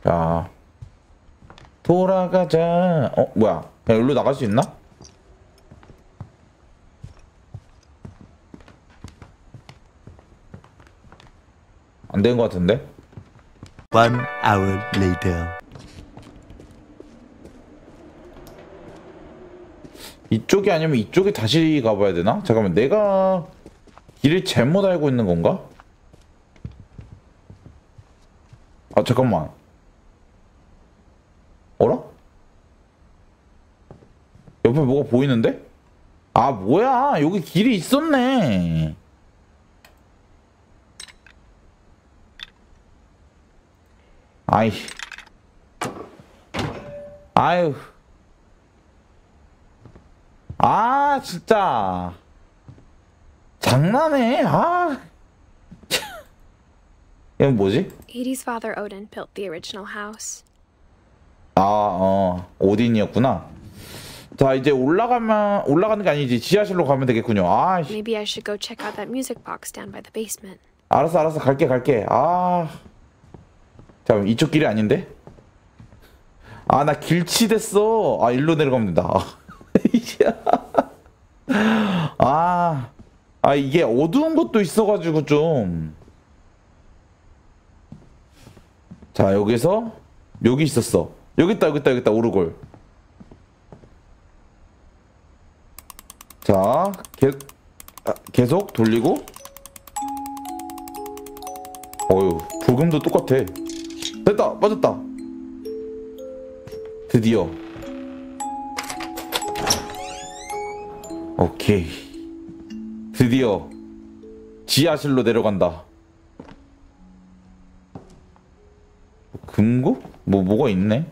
자, 돌아가자. 뭐야? 그냥 여기로 나갈 수 있나? 안 된 것 같은데? 1 hour later. 이쪽이 아니면 이쪽에 다시 가봐야 되나? 잠깐만, 내가 길을 잘못 알고 있는 건가? 아, 잠깐만. 어라? 옆에 뭐가 보이는데? 아, 뭐야, 여기 길이 있었네. 아이, 아유, 아, 진짜 장난해. 아, 이건 뭐지? Edie's father Odin built the original house. 오딘이었구나. 자, 이제 올라가는 게 아니지, 지하실로 가면 되겠군요. 아, Maybe I should go check out that music box down by the basement. 알았어, 갈게. 아, 잠깐, 이쪽 길이 아닌데? 아, 나 길치됐어. 아, 일로 내려가면 된다. 이게 어두운 것도 있어가지고 좀. 자, 여기서 여기 있었어. 여기 있다, 오르골. 자, 계속 돌리고. 어휴, 부금도 똑같아. 됐다, 맞았다. 드디어. 오케이. 드디어 지하실로 내려간다. 금고? 뭐가 있네.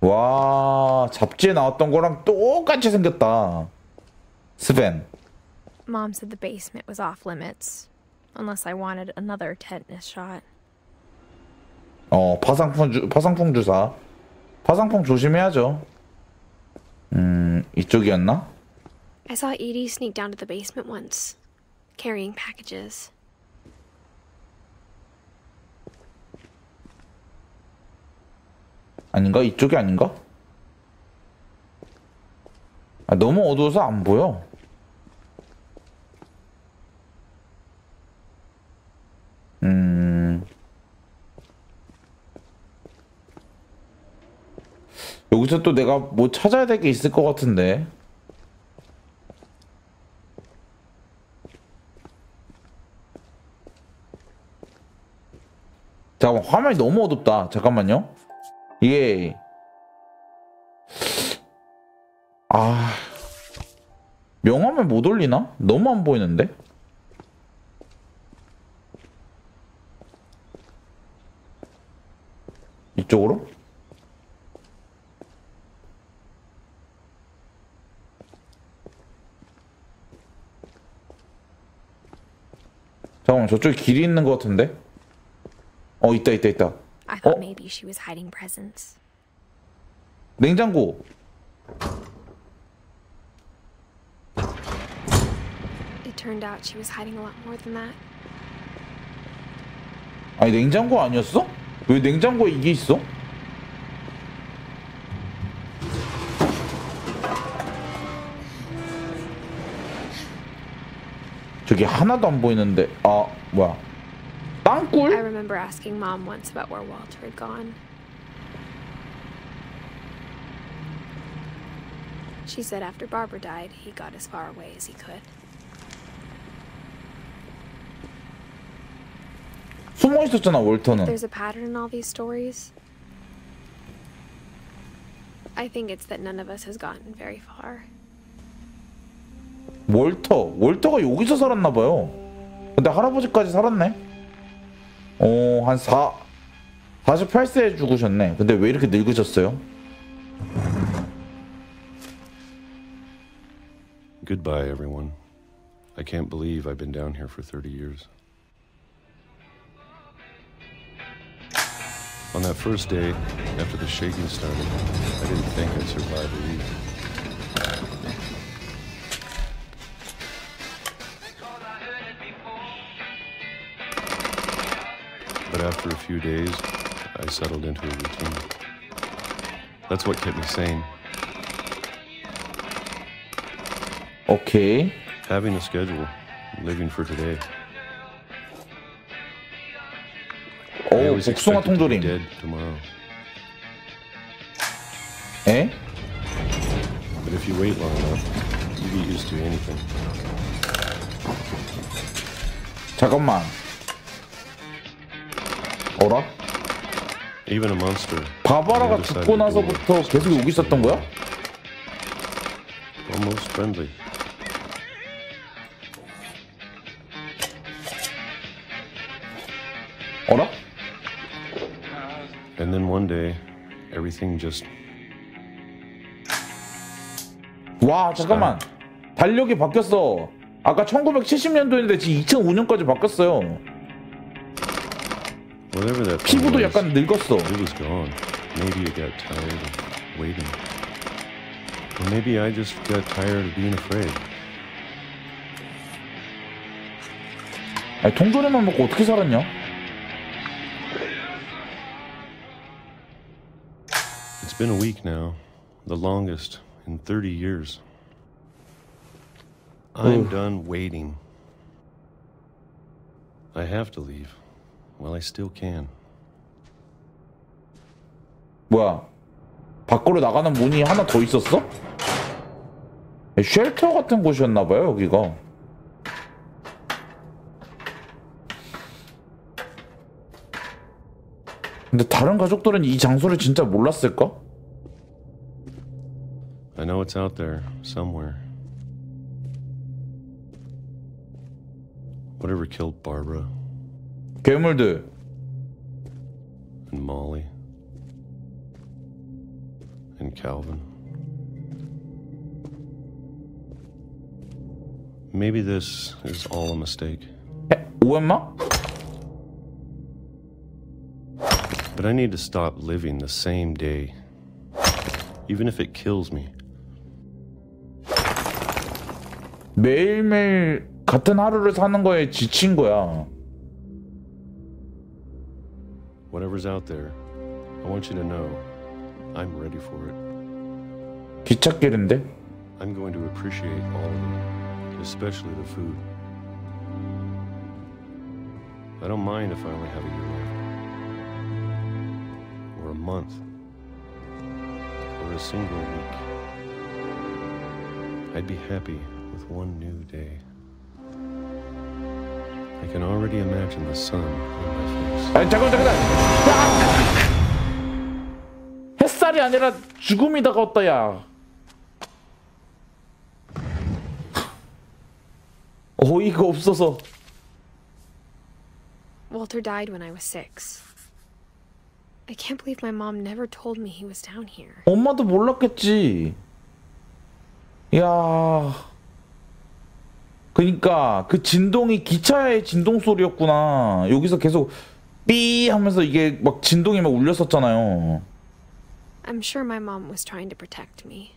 와, 잡지에 나왔던 거랑 똑같이 생겼다. 스벤. Mom said the basement was off limits, unless I wanted another tetanus shot. 파상풍 주사. 파상풍 조심해야죠. 이쪽이었나? I saw Edie sneak down to the basement once, carrying packages. 아닌가? 이쪽이 아닌가? 아, 너무 어두워서 안 보여. 여기서 또 내가 뭐 찾아야 될 게 있을 것 같은데. 잠깐만, 화면이 너무 어둡다. 잠깐만요. 이게 명화면 못 올리나? 너무 안 보이는데? 이쪽으로? 잠깐만, 저쪽에 길이 있는 것 같은데? 있다. I thought maybe she was hiding presents. 냉장고. It turned out she was hiding a lot more than that. 아니, 냉장고 아니었어? 왜 냉장고에 이게 있어? 저기 하나도 안 보이는데. 뭐야? 땅굴? I remember asking Mom once about where Walter had gone. She said after Barbara died, he got as far away as he could. 숨어 있었잖아, 월터는. There's a pattern in all these stories. I think it's that none of us has gotten very far. 월터가 여기서 살았나 봐요. 근데 할아버지까지 살았네. 한 48세에 죽으셨네. 근데 왜 이렇게 늙으셨어요? Goodbye, everyone. I can't believe I've been down here for 30 years. On that first day, after the shaking started, I didn't think I'd survive a week. after a few days, I settled into a routine. That's what kept me sane. 오케이. Having a schedule, living for today. I 오, was 복숭아 expected to be 통조림. dead tomorrow. 에? But if you wait long enough, you get used to anything. 잠깐만. 어라? Even a monster. 바바라가 죽고 나서부터 계속 여기 있었던 거야? Almost friendly. 어라? And then one day, everything just 와, 잠깐만. 달력이 바뀌었어. 아까 1970년도인데 지금 2005년까지 바뀌었어요. whatever that thing 피부도 was, 약간 늙었어. it was gone. Maybe it got tired of waiting. Or maybe I just got tired of being afraid. 아니, 통조림만 먹고 어떻게 살았냐? It's been a week now, the longest in 30 years. I'm done waiting. I have to leave while I still can. 뭐야? 밖으로 나가는 문이 하나 더 있었어? 쉘터 같은 곳이었나봐요, 여기가. 근데 다른 가족들은 이 장소를 진짜 몰랐을까? I know it's out there somewhere. Whatever killed Barbara 괴물들. and Molly and Calvin. Maybe this is all a mistake. 오엠마? But I need to stop living the same day, even if it kills me. 매일매일 같은 하루를 사는 거에 지친 거야. Whatever's out there, I want you to know I'm ready for it. 기찻길인데? I'm going to appreciate all of it, especially the food. I don't mind if I only have a year left, or a month, or a single week. I'd be happy with one new day. I can already imagine the sun on my face. 아니, 잠깐. 야! 햇살이 아니라 죽음이 다가왔다, 야. 어이가 없어서. Walter died when I was 6. I can't believe my mom never told me he was down here. 엄마도 몰랐겠지. 야. 그니까 그 진동이 기차의 진동 소리였구나. 여기서 계속 삐 하면서 이게 막 진동이 막 울렸었잖아요. I'm sure my mom was trying to protect me.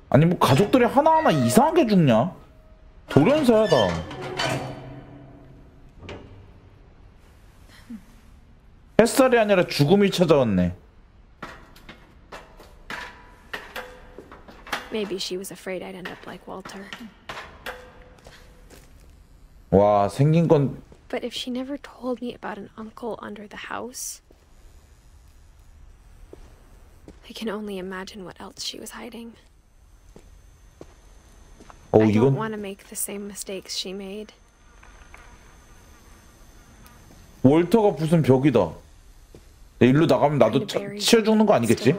아니 뭐 가족들이 하나하나 이상하게 죽냐? 돌연사야다. 햇살이 아니라 죽음이 찾아왔네. Maybe she was afraid I'd end up like Walter. 와, 생긴 건. But if she never told me about an uncle under the house, I can only imagine what else she was hiding. I don't want to make the same mistakes she made. 월터가 부순 벽이다. 일로 나가면 나도 치여 죽는 거 아니겠지?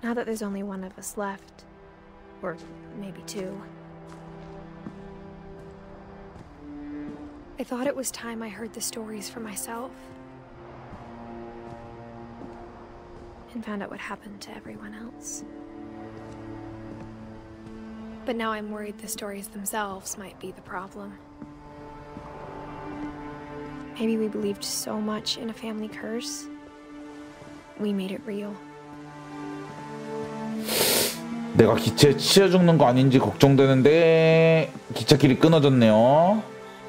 Now that there's only one of us left, or maybe two, I thought it was time I heard the stories for myself and found out what happened to everyone else. But now I'm worried the stories themselves might be the problem. Maybe we believed so much in a family curse, we made it real. 내가 기차에 치여 죽는 거 아닌지 걱정되는데 기차길이 끊어졌네요.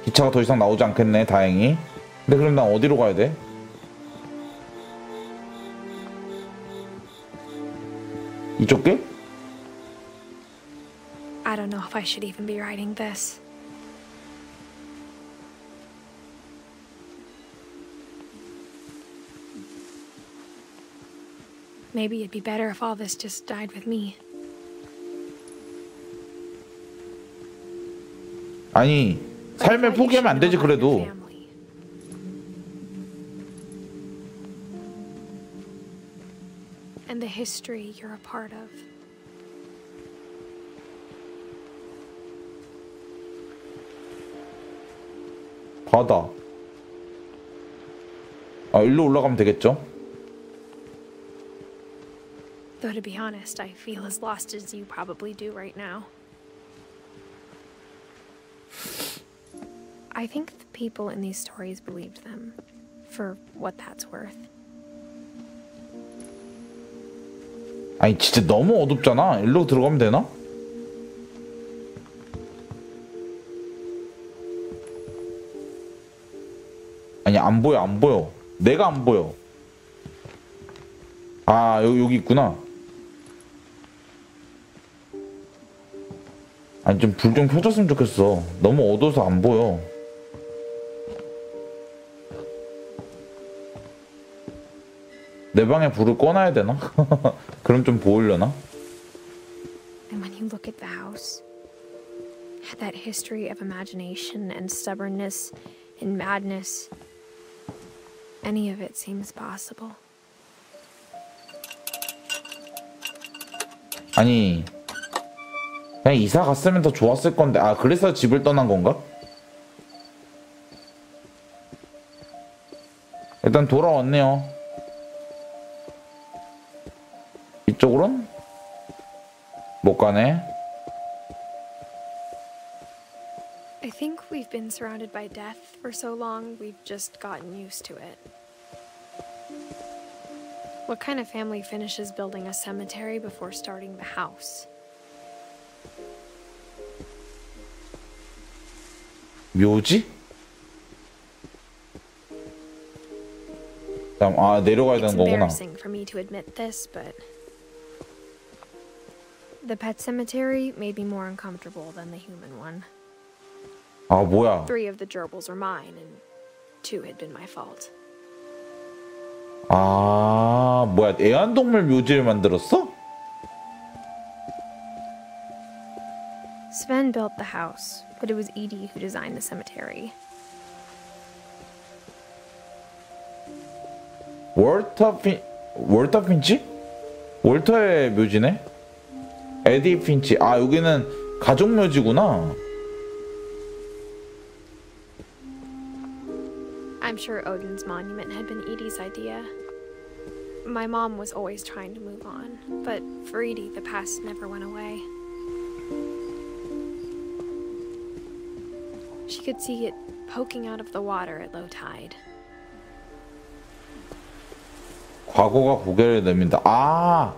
기차가 더 이상 나오지 않겠네, 다행히. 근데 그럼 난 어디로 가야 돼? 이쪽 길? I don't know if I should even be writing this. Maybe it'd be better if all this just died with me. 아니, 삶을 포기하면 안 되지 그래도. And the history you're a part of. 바다. 아, 일로 올라가면 되겠죠? Though to be honest, I feel as lost as you probably do right now. I think the people in these stories believed them, for what that's worth. 아니 진짜 너무 어둡잖아. 일로 들어가면 되나? 아니 안 보여 안 보여. 내가 안 보여. 아 여기 있구나. 아니 좀 불 좀 켜줬으면 좋겠어. 너무 어두워서 안 보여. 내 방에 불을 꺼놔야 되나? 그럼 좀 보이려나? And when you look at the house, had that history of imagination and stubbornness and madness, any of it seems possible. 아니 그냥 이사 갔으면 더 좋았을 건데. 아 그래서 집을 떠난 건가? 일단 돌아왔네요. 이쪽으론 못 가네. I think we've been surrounded by death for so long, we've just gotten used to it. What kind of family finishes building a cemetery before starting the house? 묘지? 아 내려가야 되는 It's 거구나. embarrassing for me to admit this, but the pet cemetery made me more uncomfortable than the human one. 아 뭐야? 3 of the gerbils were mine, and 2 had been my fault. 아 뭐야? 애완동물 묘지를 만들었어? Sven built the house, but it was Edith who designed the cemetery. 월터 핀치? 월터의 묘지네? 에디 핀치. 아 여기는 가족 묘지구나. I'm sure Odin's monument had been Edie's idea. My mom was always trying to move on, but for Edie, the past never went away. She could see it poking out of the water at low tide. 과거가 고개를 내민다. 아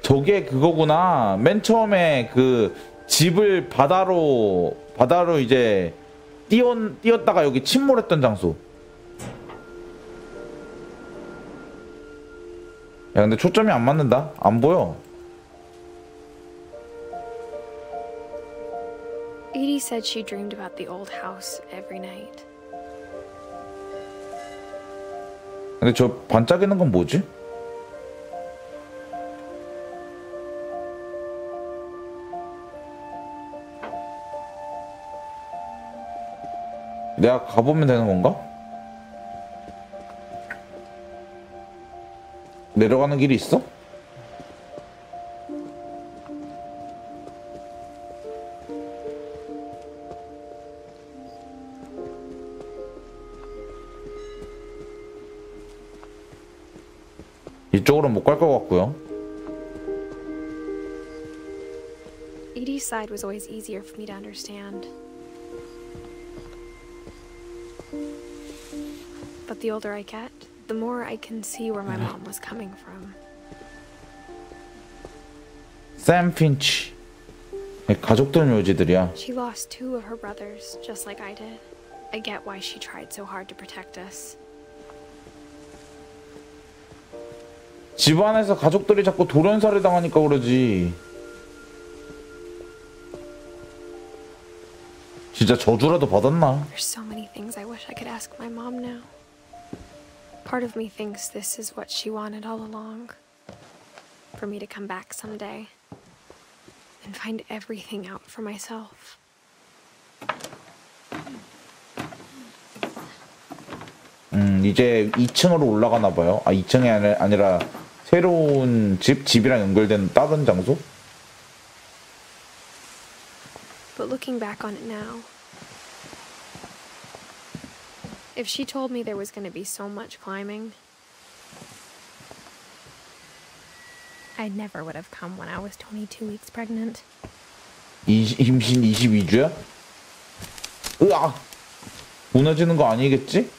저게 그거구나. 맨 처음에 그 집을 바다로 이제 띄었다가 여기 침몰했던 장소. 야 근데 초점이 안 맞는다. 안 보여. Edie said she dreamed about the old house every night. 근데 저 반짝이는 건 뭐지? 내가 가보면 되는 건가? 내려가는 길이 있어? 이쪽으로는 못 갈 것 같고요. Edie's side was always easier for me to understand. But the older I get, the more I can see where my mom was coming from. 샘 핀치. 가족들 묘지들이야. She lost 2 of her brothers, just like I did. I get why she tried so hard to protect us. 집안에서 가족들이 자꾸 돌연사를 당하니까 그러지. 진짜 저주라도 받았나? There's so many things I wish I could ask my mom now. Part of me thinks this is what she wanted all along. For me to come back someday and find everything out for myself. 이제 2층으로 올라가나 봐요. 아, 2층이 아니라 새로운 집이랑 연결된 다른 장소? But looking back on it now, if she told me there was going to be so much climbing, I never would have come when I was 22 weeks pregnant. 임신 22주야? 으아! 무너지는 거 아니겠지?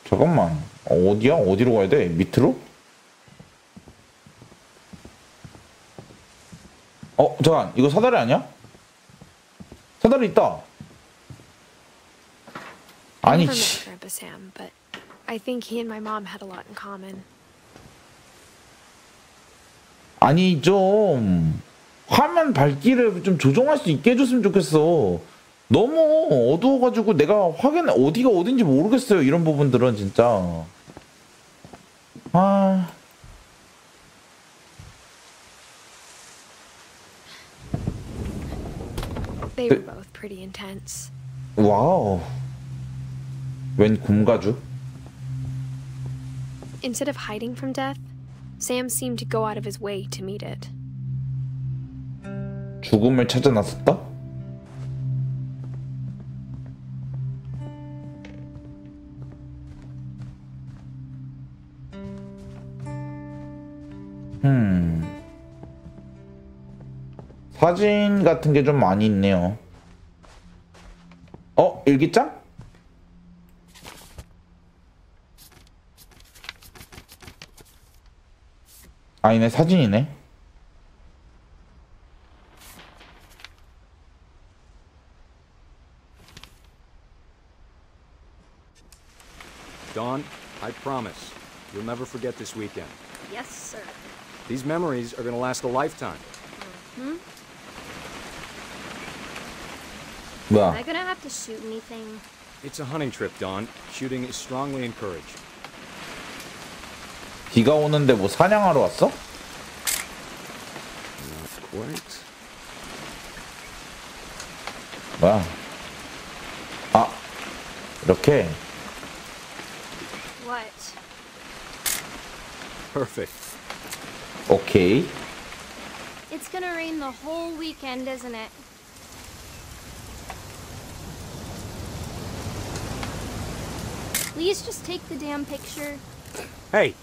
잠깐만. 어디야? 어디로 가야 돼? 밑으로? 잠깐. 이거 사다리 아니야? 사다리 있다. I 아니, never met 씨. Grandpa Sam, but I think he and my mom had a lot in common. 아니, 좀 화면 밝기를 좀 조정할 수 있게 해줬으면 좋겠어. 너무 어두워가지고 내가 확인 어디가 어딘지 모르겠어요. 이런 부분들은 진짜. 아. They were both pretty intense. 와우. 웬 곰가주? Instead of hiding from death, Sam seemed to go out of his way to meet it. 죽음을 찾아 나섰다? 사진 같은 게 좀 많이 있네요. 일기장? 아니네, 사진이네. Dawn, I promise, you'll never forget this weekend. Yes, sir. These memories are gonna last a lifetime. Hmm? 뭐야? Am I gonna have to shoot anything? It's a hunting trip, Dawn. Shooting is strongly encouraged. 비가 오는데 뭐 사냥하러 왔어? Not quite. 뭐야? 아, 이렇게. What? Perfect. 오케이. It's gonna rain the whole weekend, isn't it? Please just take the damn picture. Hey,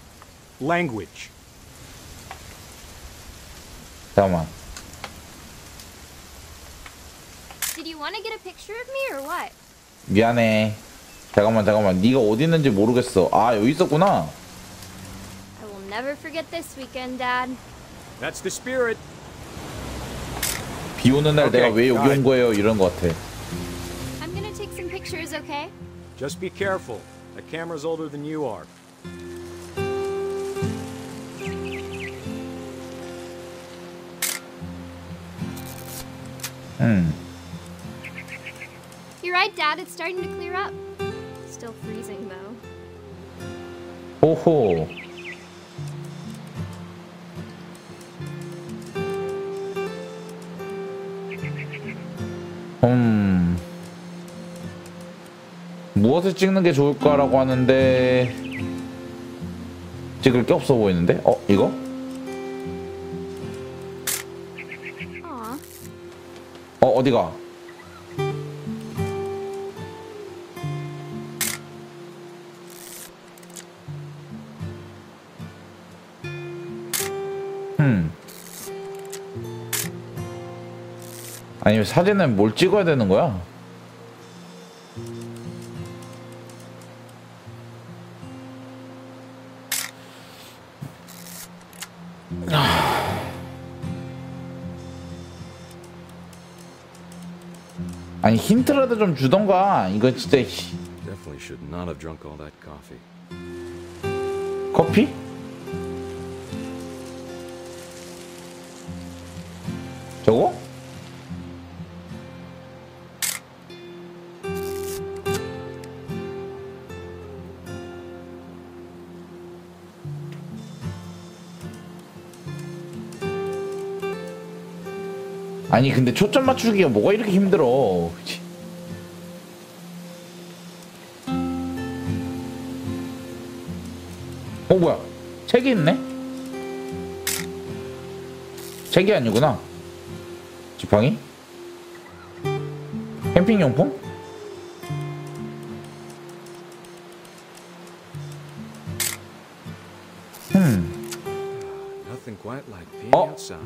language. 잠깐만. Did you want to get a picture of me or what? 미안해. 잠깐만. 네가 어디 있는지 모르겠어. 아, 여기 있었구나. I will never forget this weekend, Dad. That's the spirit. 비 오는 날 내가 왜 여기 온 거예요? 이런 거 같아. I'm gonna take some pictures, okay? Just be careful. That camera's older than you are. You're right, Dad. It's starting to clear up. Still freezing, though. 호호. 무엇을 찍는 게 좋을까라고 하는데 찍을 게 없어 보이는데? 이거? Aw. 어디가? 아니 사진은 뭘 찍어야 되는 거야? 아니 힌트라도 좀 주던가. 이거 진짜. Definitely should not have drunk all that coffee. 커피? 저거? 아니 근데 초점 맞추기가 뭐가 이렇게 힘들어. 그치? 뭐야 책이 있네? 책이 아니구나. 지팡이? 캠핑용품? Nothing quite like being outside.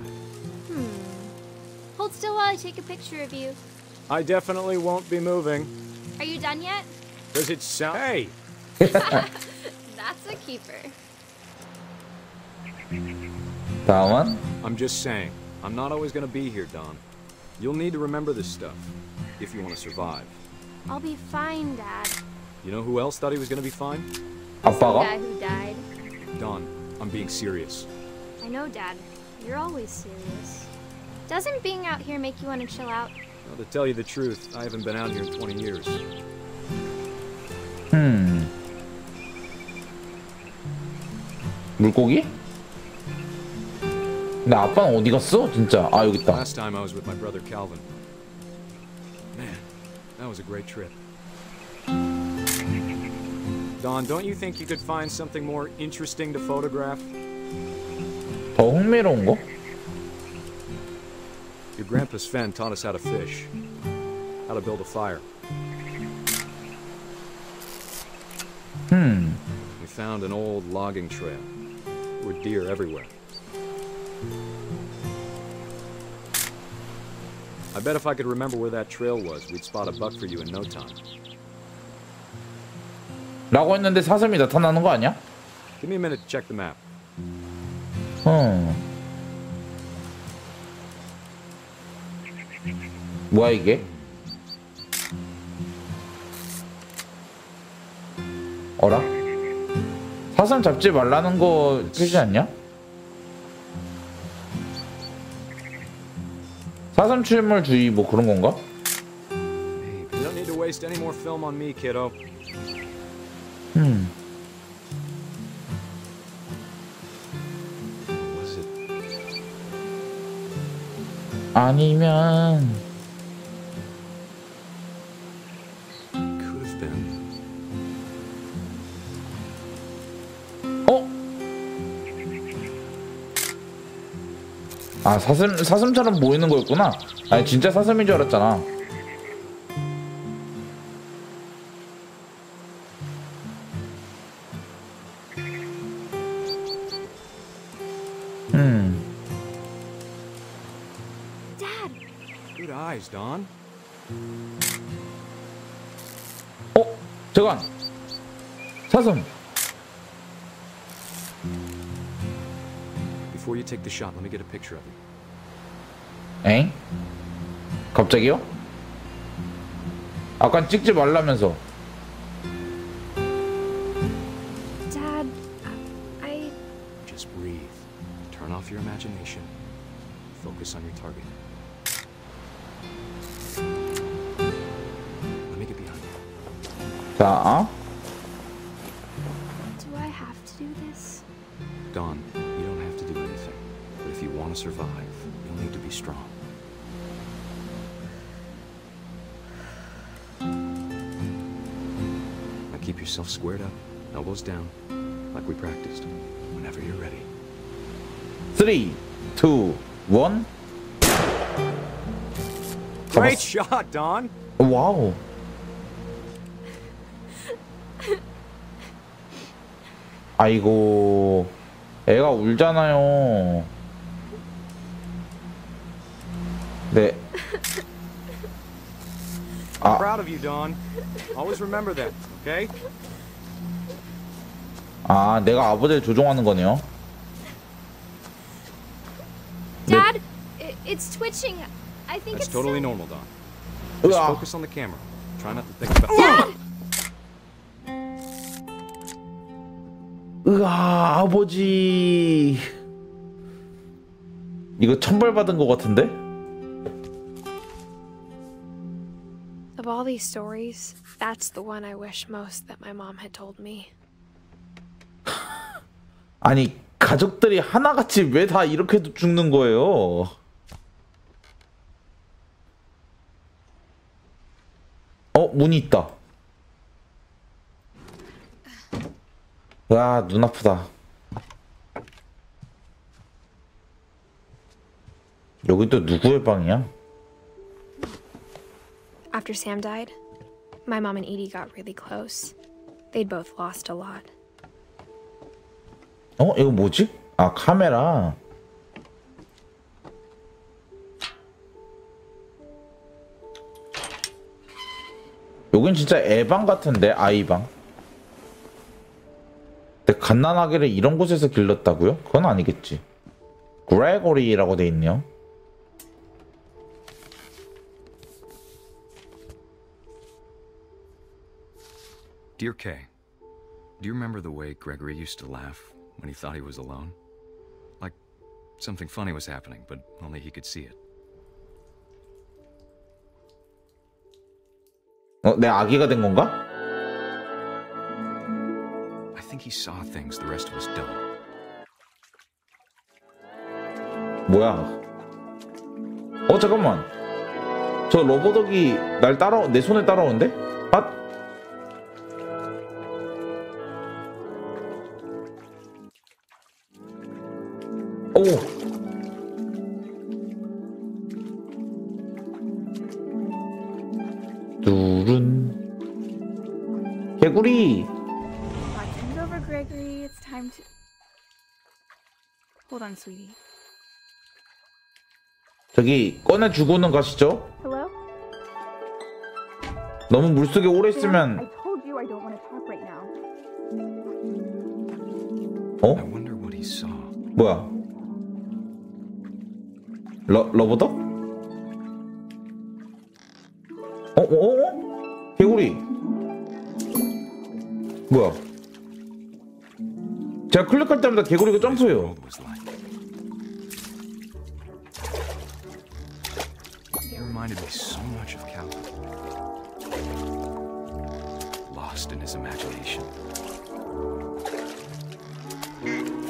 Hold still while I take a picture of you. I definitely won't be moving. Are you done yet? Does it sound? Hey! That's a keeper. 다음은? I'm just saying, I'm not always gonna be here, Don. You'll need to remember this stuff, if you want to survive. I'll be fine, Dad. You know who else thought he was gonna be fine? The 아빠가? guy who died. Don, I'm being serious. I know, Dad. You're always serious. Doesn't being out here make you want to chill out? Well, to tell you the truth, I haven't been out here in 20 years. 물고기? 근데 아빠는 어디 갔어? 진짜. 아 여기 있다. Last time I was with my brother Calvin. Man, that was a great trip. Don, don't you think you could find something more interesting to photograph? 더 흥미로운 거? Your grandpa Sven taught us how to fish, how to build a fire. We found an old logging trail. There were deer everywhere. I bet if I could remember where that trail was, we'd spot a buck for you in no time. 라고 했는데 사슴이 나타나는 거 아니야? Give me a minute to check the map. 뭐야 이게? 어라? 사슴 잡지 말라는 거 표시 않냐? 사슴 출몰 주의 뭐 그런 건가? You don't need to waste any more film on me, kiddo. Was it? 아니면 Could have been. 어? 아 사슴처럼 보이는 거였구나. 아니 진짜 사슴인 줄 알았잖아. Good eyes, Don. 어? 잠깐. 사슴. Before you take the shot, let me get a picture of you. 엥? 갑자기요? 아까 찍지 말라면서. Dad, I... Just breathe. Turn off your imagination. Focus on your target. Let me get behind you. 자, Do I have to do this? Don, you don't have to do anything. But if you want to survive, you'll need to be strong. Now keep yourself squared up, elbows down, like we practiced. Whenever you're ready. 3, 2, 1. Great shot, Don! 와우. 아이고, 애가 울잖아요. 네. I'm proud of you, Dawn. Always remember that, okay? 아, 내가 아버지를 조종하는 거네요. Dad, it's twitching. I think That's it's totally normal, Dawn. Just 으아. focus on the camera. Try not to think about. 으아, 아버지. 이거 천벌 받은 거 같은데? Of all these stories, that's the one I wish most that my mom had told me. 아니, 가족들이 하나같이 왜 다 이렇게 죽는 거예요? 문이 있다. 와, 눈 아프다. 여기 또 누구의 방이야? After Sam died, my mom and Edie got really close. They'd both lost a lot. 이거 뭐지? 아, 카메라. 여긴 진짜 애방 같은데, 아이방. 근데 갓난아기를 이런 곳에서 길렀다고요? 그건 아니겠지. 그레고리라고 돼 있네요. Dear Kay, do you remember the way Gregory used to laugh when he thought he was alone? Like something funny was happening, but only he could see it. 내 아기가 된 건가? I think he saw things the rest of us don't. 뭐야? 잠깐만. 저 로보덕이 내 손에 따라오는데? 아? 오. 둘은 개구리. Watching over Gregory, it's time to. Hold on, sweetie. 저기 꺼내주고는 가시죠. Hello? 너무 물속에 오래 있으면. I told you I don't want to talk right now. I wonder what he saw. 뭐야? 러버덕? 개구리. 뭐야? 제가 클릭할 때마다 개구리가 점프해요. He reminded me so much of Calvin. Lost in his imagination.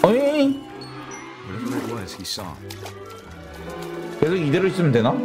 어이. Whatever it was he saw. 계속 이대로 있으면 되나?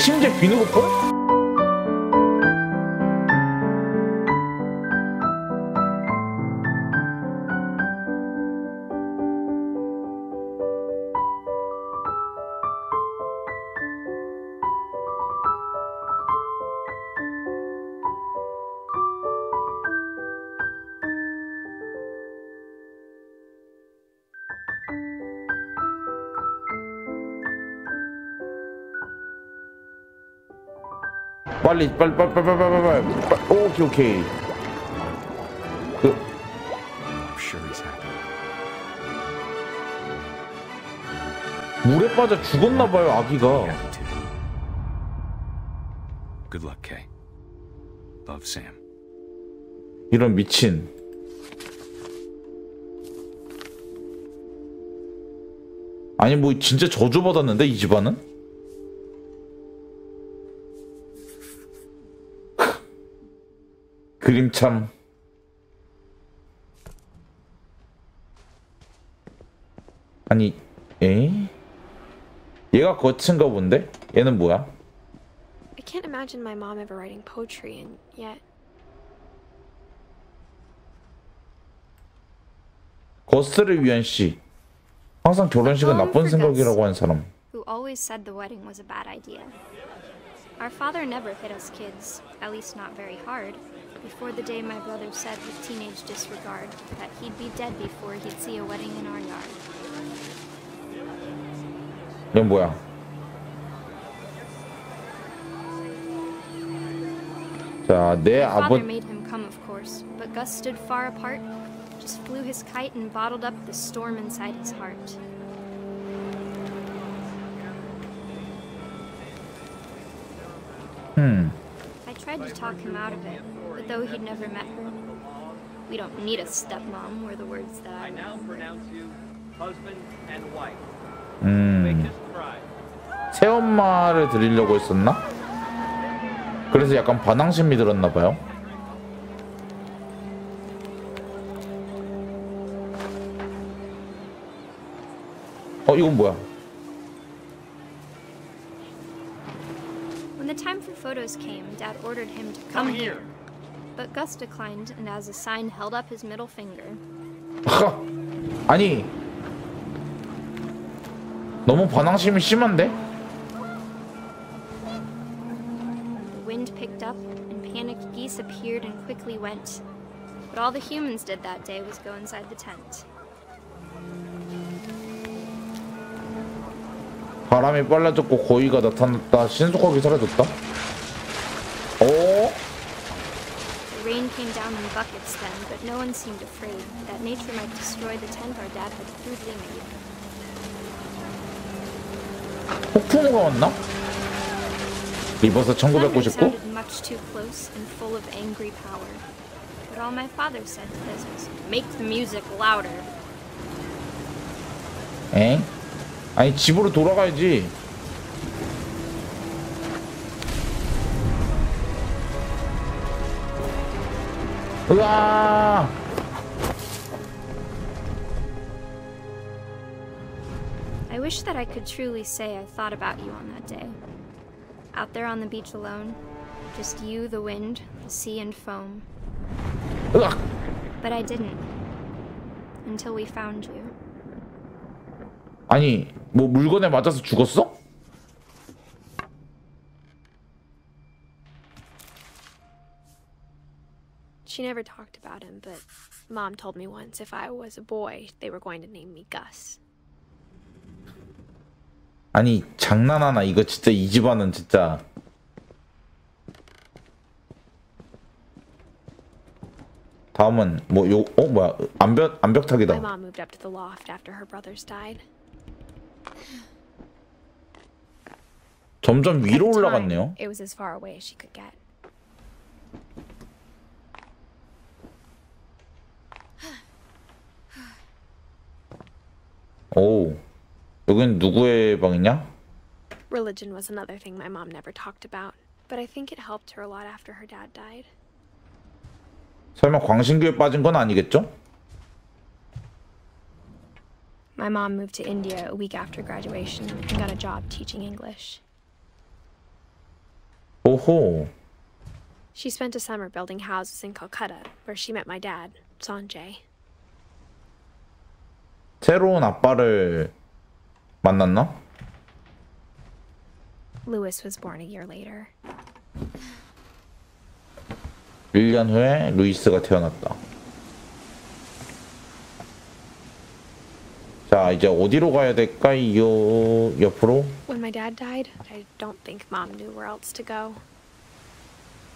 심지어 비누볼? 빨리. 오케이. I'm sure he's happy. 물에 빠져 죽었나봐요, 아기가. Happy too. Good luck, Kay. Love, Sam. 이런 미친. 아니 뭐 진짜 저주받았는데 이 집안은? 그림 참. 아니 얘가 거친가 본데? 얘는 뭐야? I can't imagine my mom ever writing poetry, and yet 거스를 위한 시. 항상 결혼식은 나쁜 생각이라고 하는 사람. Who always said the wedding was a bad idea. Our father never hit us kids, at least not very hard, before the day my brother said with teenage disregard that he'd be dead before he'd see a wedding in our yard. 얘 뭐야? 자, 내 My father 아버. made him come, of course, but Gus stood far apart, just flew his kite and bottled up the storm inside his heart. I tried to talk him out of it, but though he'd never met her, we don't need a stepmom were the words that I now pronounce you husband and wife. 새엄마를 드리려고 했었나? 그래서 약간 반항심이 들었나봐요. 이건 뭐야? When the time for photos came, Dad ordered him to come here. But Gus declined and as a sign held up his middle finger. 아니 너무 반항심이 심한데? The wind picked up and panicked geese appeared and quickly went. But all the humans did that day was go inside the tent. 바람이 빨라졌고 고의가 나타났다. 신속하게 사라졌다. 오? The rain came down in buckets then, but no one seemed afraid that nature might destroy the tent our dad had crudely made. 폭풍우가 왔나? 리버스 Thunder 1999? sounded much too close and full of angry power. But all my father said to this was, "Make the music louder." 엥? 아니 집으로 돌아가야지. 으아! I wish that I could truly say I thought about you on that day. Out there on the beach alone, just you, the wind, the sea and foam. 으악! But I didn't. Until we found you. 아니 뭐 물건에 맞아서 죽었어? she never talked about him, but Mom told me once if I was a boy, they were going to name me Gus. 아니 장난하나 이거 진짜 이 집안은 진짜. 다음은 뭐 요 뭐야 암벽타기다. My mom moved up to the loft after her brothers died. 점점 위로 At the time, 올라갔네요. It was as far away as she could get. 오, 여긴 누구의 방이냐? Religion was another thing my mom never talked about, but I think it helped her a lot after her dad died. 설마 광신교에 빠진 건 아니겠죠? My mom moved to India a week after graduation and got a job teaching English. 오호. She spent a summer building houses in Calcutta, where she met my dad, Sanjay. 새로운 아빠를 만났나? Louis was born a year later. 1년 후에 루이스가 태어났다. 자, 이제 어디로 가야 될까요? 옆으로? When my dad died, I don't think Mom knew where else to go.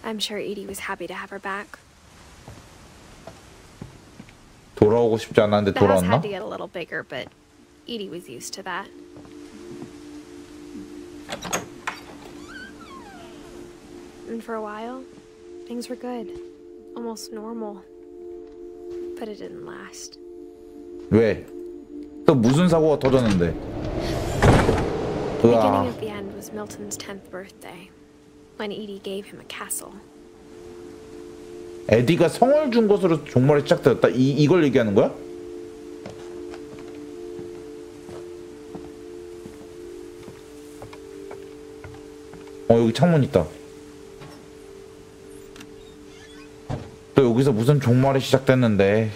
I'm sure Edie was happy to have her back. 돌아오고 싶지 않았는데 The house 돌아왔나? had to get a little bigger, but Edie was used to that. And for a while, things were good. Almost normal. But it didn't last. 왜? 또 무슨 사고가 터졌는데? The beginning of the end was Milton's 10th birthday, when Edie gave him a castle. 에디가 성을 준 것으로 종말이 시작되었다. 이걸 얘기하는 거야? 여기 창문 있다. 또 여기서 무슨 종말이 시작됐는데.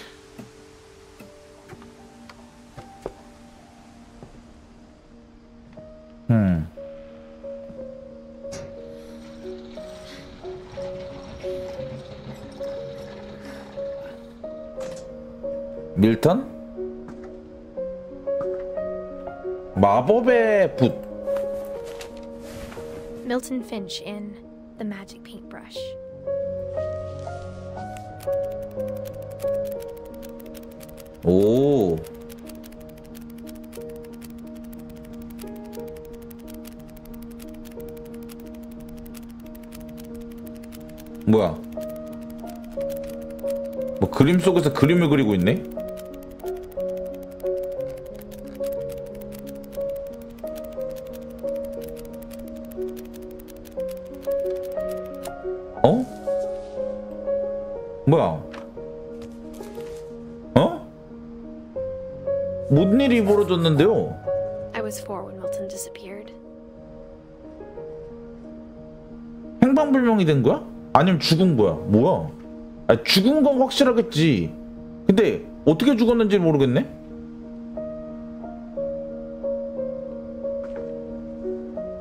밀턴? 마법의 붓. Milton Finch in The Magic Paintbrush. 오. 뭐야? 뭐 그림 속에서 그림을 그리고 있네? 어? 뭐야? 어? 무슨 일이 벌어졌는데요? I was 4 when Milton disappeared. 행방불명이 된 거야? 아니면 죽은 거야? 뭐야? 아, 죽은 건 확실하겠지. 근데 어떻게 죽었는지 모르겠네?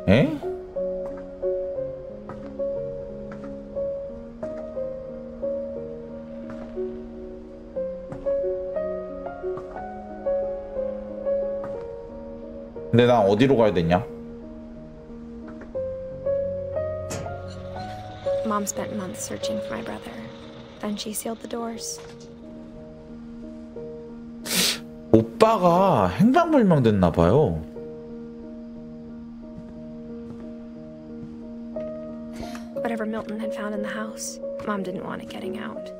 에? 근데 난 어디로 가야 되냐? Mom spent months searching for my brother. Then she sealed the doors. 오빠가 행방불명 됐나 봐요. Whatever Milton had found in the house, Mom didn't want it getting out.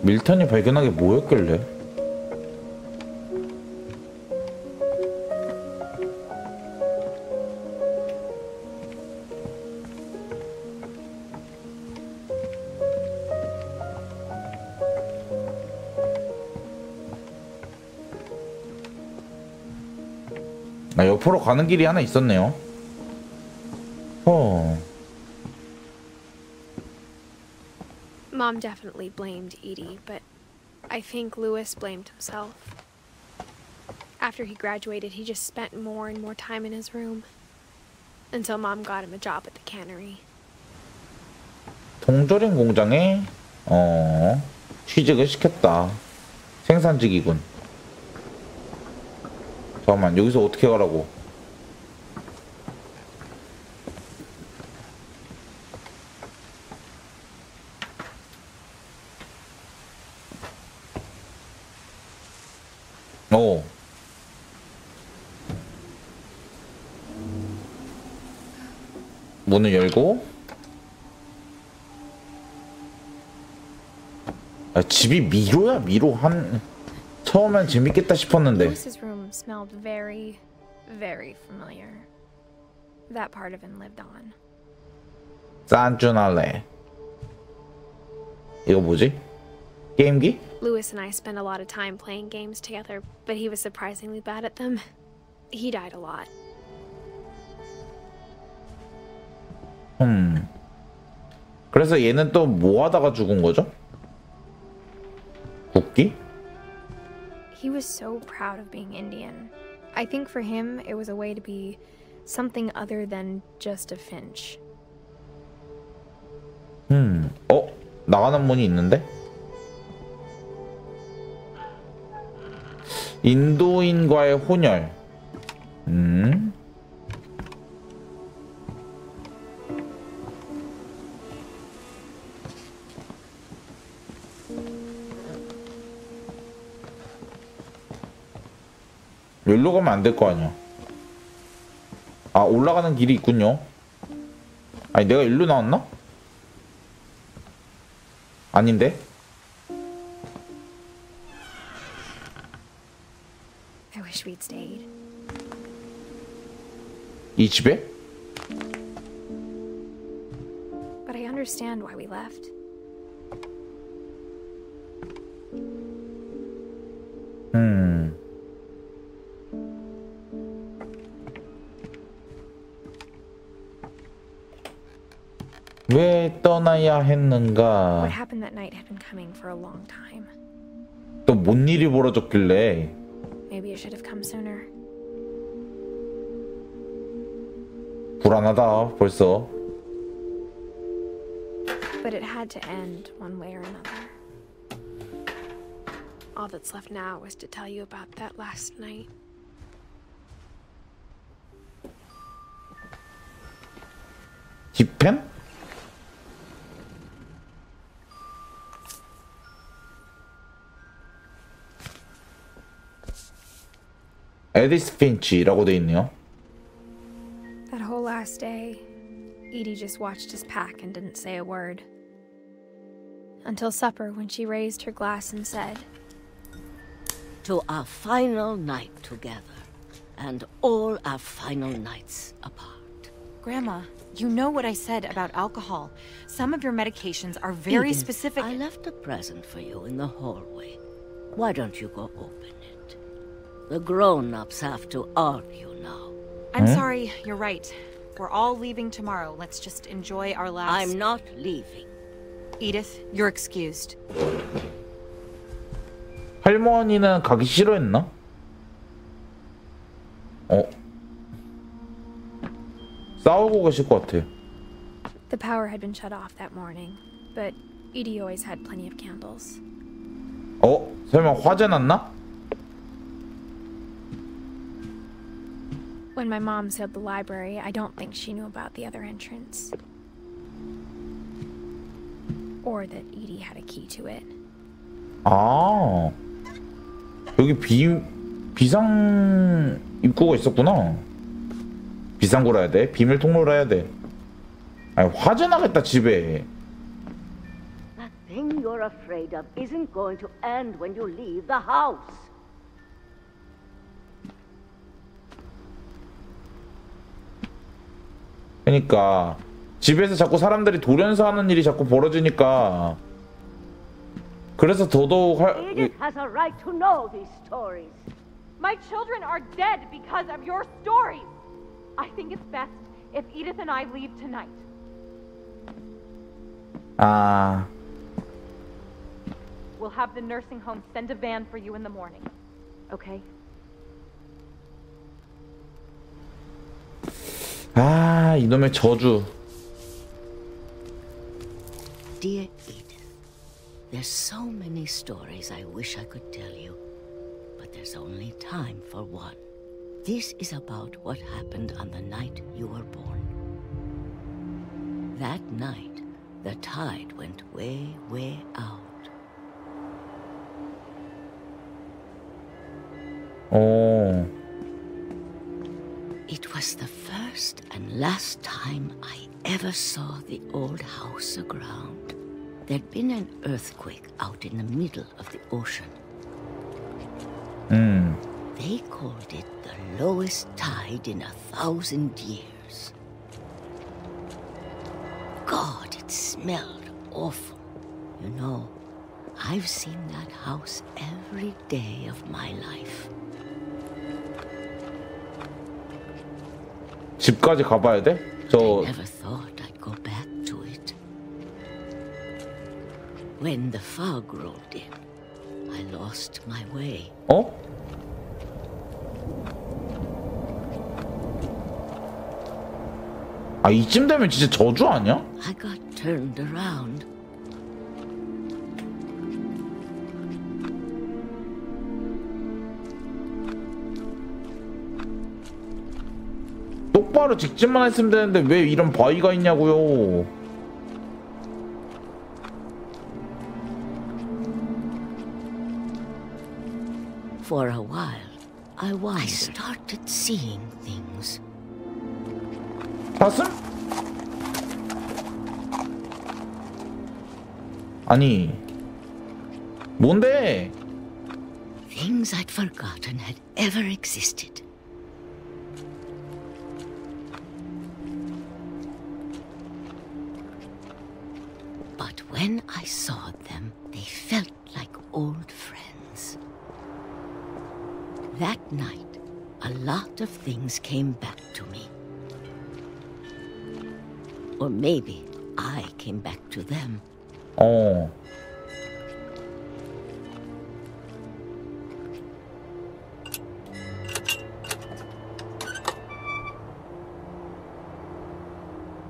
밀턴이 발견한 게 뭐였길래? 아, 옆으로 가는 길이 하나 있었네요. Mom definitely blamed Edie, but I think Lewis blamed himself. After he graduated, he just spent more and more time in his room. Until Mom got him a job at the cannery. 동조림 공장에 취직을 시켰다. 생산직이군. 잠깐만, 여기서 어떻게 가라고? 문을 열고. 아, 집이 미로야? 미로 한 처음엔 재밌겠다 싶었는데. Lewis's room smelled very, very familiar. That part of him lived on. 산주날레. 이거 뭐지? 게임기? Lewis and I spent a lot of time playing games together, but he was surprisingly bad at them. He died a lot. 그래서 얘는 또 뭐 하다가 죽은 거죠? 국기? He was so proud of being Indian. I think for him, it was a way to be something other than just a Finch. 나가는 문이 있는데? 인도인과의 혼혈. 여기로 가면 안 될 거 아니야. 아, 올라가는 길이 있군요. 아니, 내가 일로 나왔나? 아닌데? I wish we'd stayed. 이 집에? But I understand why we left. 왜 떠나야 했는가? What happened that night had been coming for a long time. 또 뭔 일이 벌어졌길래? Maybe it should have come sooner. 불안하다 벌써. But it had to end one way or another. All that's left now is to tell you about that last night. 집펜? 에디스 핀치라고 돼 있네요. That whole last day, Edie just watched us pack and didn't say a word. Until supper, when she raised her glass and said, "To our final night together, and all our final nights apart." Grandma, you know what I said about alcohol. Some of your medications are very Edith, specific. I left a present for you in the hallway. Why don't you go open it? The grown-ups have to argue now. I'm sorry, you're right. We're all leaving tomorrow. Let's just enjoy our last... I'm not leaving. Edith, you're excused. 할머니는 가기 싫어했나? 싸우고 계실 것 같아. the power had been shut off that morning, but Edie always had plenty of candles. 설마 화재 났나? When my mom sealed the library, I don't think she knew about the other entrance. Or that Edie had a key to it. 아, 여기 비상 입구가 있었구나. 비상구라 해야 돼? 비밀 통로라 해야 돼. 아니, 화재 나겠다 집에. That thing you're afraid of isn't going to end when you leave the house. 그러니까 집에서 자꾸 사람들이 돌연사하는 일이 자꾸 벌어지니까 그래서 더더욱 Edith has a right to know these stories. My children are dead because of your stories. I think it's best if Edith and I leave tonight. 아. We'll have the nursing home send a van for you in the morning. Okay? 아, 이놈의 저주. Dear Edith, there's so many stories I wish I could tell you, but there's only time for one. This is about what happened on the night you were born. That night, the tide went way, way out. 오. It was the first and last time I ever saw the old house aground. There'd been an earthquake out in the middle of the ocean. They called it the lowest tide in 1,000 years. God, it smelled awful. You know, I've seen that house every day of my life. 집까지 가봐야 돼? I never thought I'd go back to it. When the fog rolled in, I lost my way. 아, 이쯤 되면 진짜 저주 아니야? I got turned around. 똑바로 직진만 했으면 되는데 왜 이런 바위가 있냐고요. For a while, I started seeing things. 사슴? 아니, 뭔데? Things I'd forgotten had ever existed. But when I saw them, they felt like old friends. That night, a lot of things came back to me. Or maybe I came back to them. 어.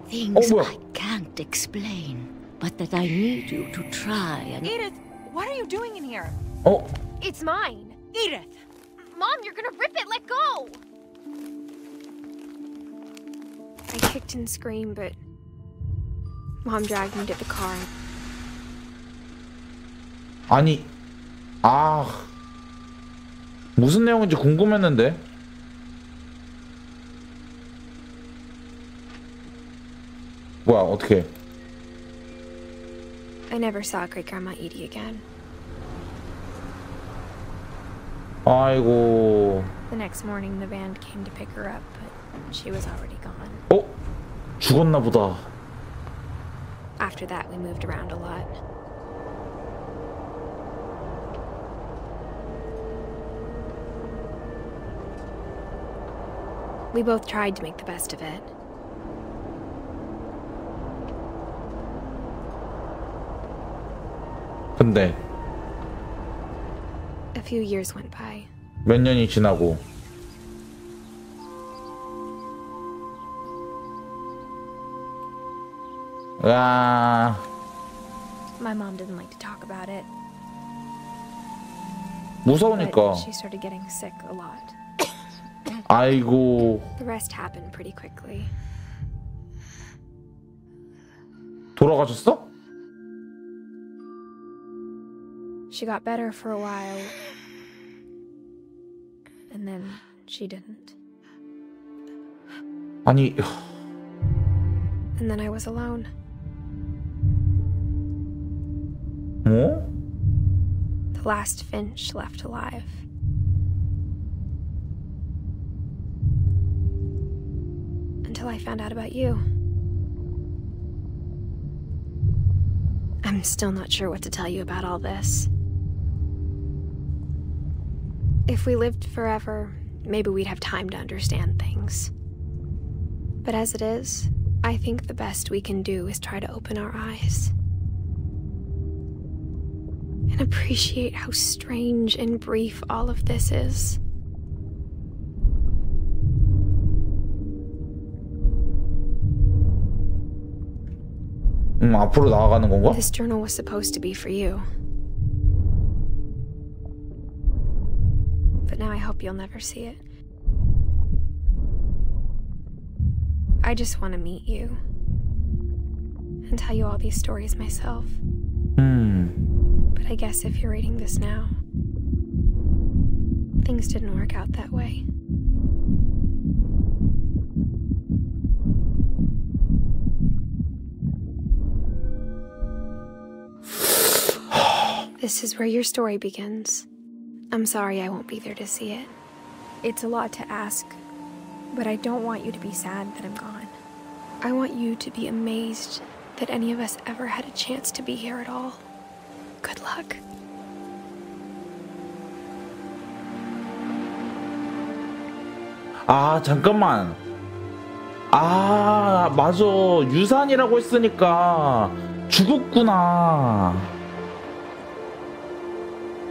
Things I can't explain, but that I need you to try and... Edith, what are you doing in here? Oh. It's mine. Edith! Mom, you're gonna rip it. Let go. I kicked and screamed, but Mom dragged me to the car. 아니, 무슨 내용인지 궁금했는데. 뭐야, 어떻게? I never saw Great Grandma Edie again. 아이고. The next morning, the band came to pick her up, but she was already gone. 어? 죽었나 보다. After that, we moved around a lot. We both tried to make the best of it. 근데 A few years went by. 몇 년이 지나고 My mom didn't like to talk about it. 무서우니까. But she started getting sick a lot. 아이고. The rest happened pretty quickly. 돌아가셨어? She got better for a while, and then she didn't. 아니. And then I was alone. 뭐? The last Finch left alive. Until I found out about you. I'm still not sure what to tell you about all this. If we lived forever, maybe we'd have time to understand things. But as it is, I think the best we can do is try to open our eyes. And appreciate how strange and brief all of this is. 앞으로 나아가는 건가? This journal was supposed to be for you. But now I hope you'll never see it. I just want to meet you. And tell you all these stories myself. But I guess if you're reading this now, things didn't work out that way. This is where your story begins. I'm sorry I won't be there to see it. It's a lot to ask, but I don't want you to be sad that I'm gone. I want you to be amazed that any of us ever had a chance to be here at all. Good luck. 아, 잠깐만. 아, 맞아. 유산이라고 했으니까 죽었구나.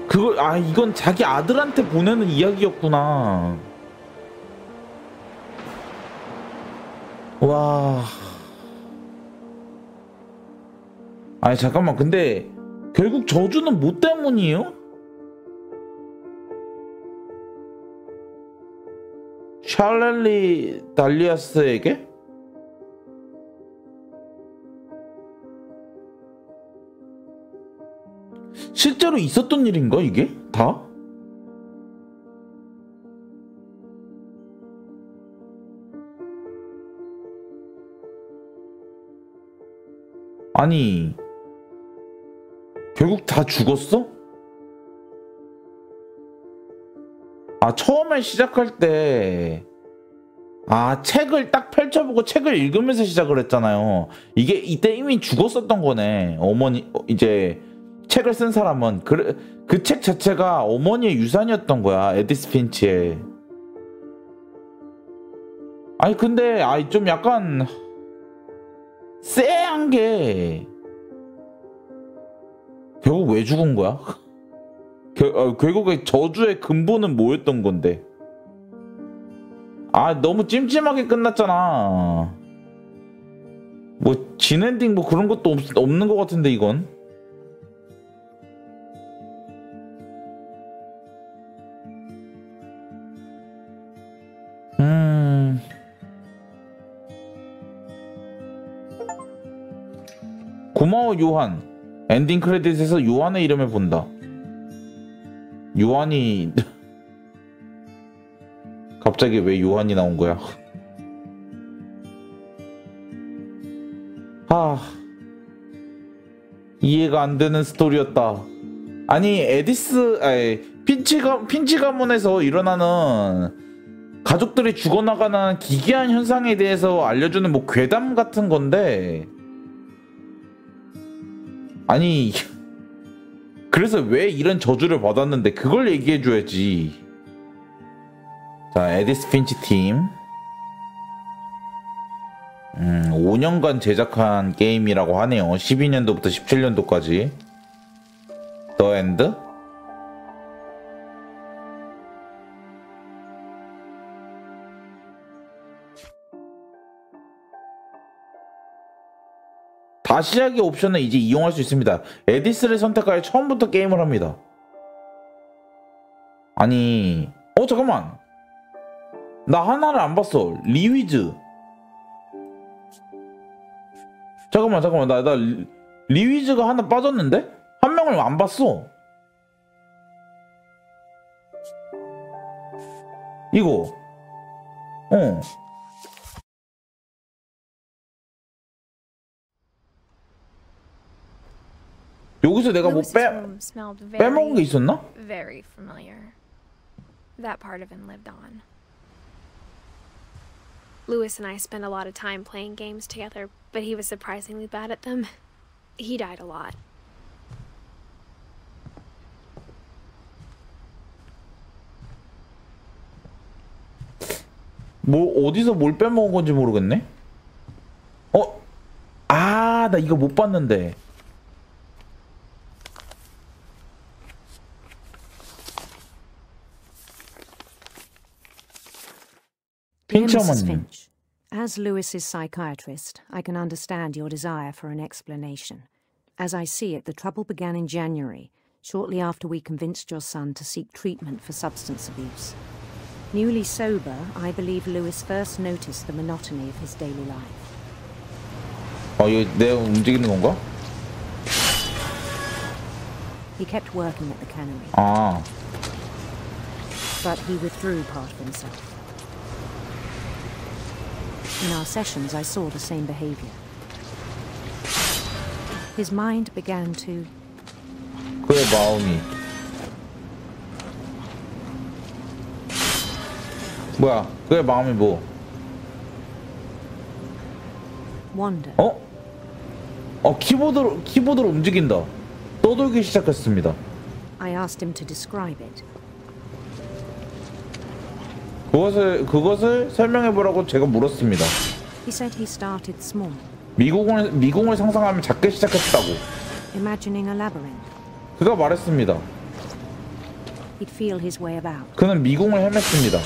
그걸, 이건 자기 아들한테 보내는 이야기였구나. 와. 아니, 잠깐만. 근데 결국 저주는 뭐 때문이에요? 샬렐리 달리아스에게? 실제로 있었던 일인가 이게? 다? 아니 결국 다 죽었어? 아 처음에 시작할 때 책을 딱 펼쳐보고 책을 읽으면서 시작을 했잖아요. 이게 이때 이미 죽었었던 거네. 어머니 이제 책을 쓴 사람은 그 책 자체가 어머니의 유산이었던 거야. 에디스 핀치의. 아니 근데 좀 약간 쎄한 게 결국 왜 죽은 거야? 결국에 저주의 근본은 뭐였던 건데? 너무 찜찜하게 끝났잖아. 뭐 진엔딩 뭐 그런 것도 없는 것 같은데 이건. 고마워 요한. 엔딩 크레딧에서 요한의 이름을 본다. 요한이 갑자기 왜 요한이 나온 거야? 이해가 안 되는 스토리였다. 아니 핀치 가문에서 일어나는 가족들이 죽어나가는 기괴한 현상에 대해서 알려주는 뭐 괴담 같은 건데, 아니 그래서 왜 이런 저주를 받았는데 그걸 얘기해줘야지. 자, 에디스 핀치 팀 5년간 제작한 게임이라고 하네요. 12년도부터 17년도까지. 더 엔드? 다시 하기 옵션을 이제 이용할 수 있습니다. 에디스를 선택하여 처음부터 게임을 합니다. 아니 잠깐만, 나 하나를 안 봤어. 리위즈. 잠깐만 나 리위즈가 하나 빠졌는데? 한 명을 안 봤어. 이거 여기서 내가 뭐 빼먹은 게 있었나? Very familiar. That part of him lived on. Lewis and I spent a lot of time playing games together, but he was surprisingly bad at them. He died a lot. 뭐 어디서 뭘 빼먹은 건지 모르겠네. 나 이거 못 봤는데. Dear Mrs. Finch, as Lewis's psychiatrist, I can understand your desire for an explanation. As I see it, the trouble began in January, shortly after we convinced your son to seek treatment for substance abuse. Newly sober, I believe Lewis first noticed the monotony of his daily life. 이거 내가 움직이는 건가? He kept working at the cannery. But he withdrew part of himself. In our sessions, I saw the same behavior. His mind began to... 그의 마음이... 뭐야? 그의 마음이 뭐? wander. 키보드로 움직인다. 떠돌기 시작했습니다. I asked him to describe it. 그것을 설명해보라고 제가 물었습니다. He said he started small. 미궁을 상상하면 작게 시작했다고. Imagining a labyrinth. 그가 말했습니다. He'd feel his way about. 그는 미궁을 헤맸습니다.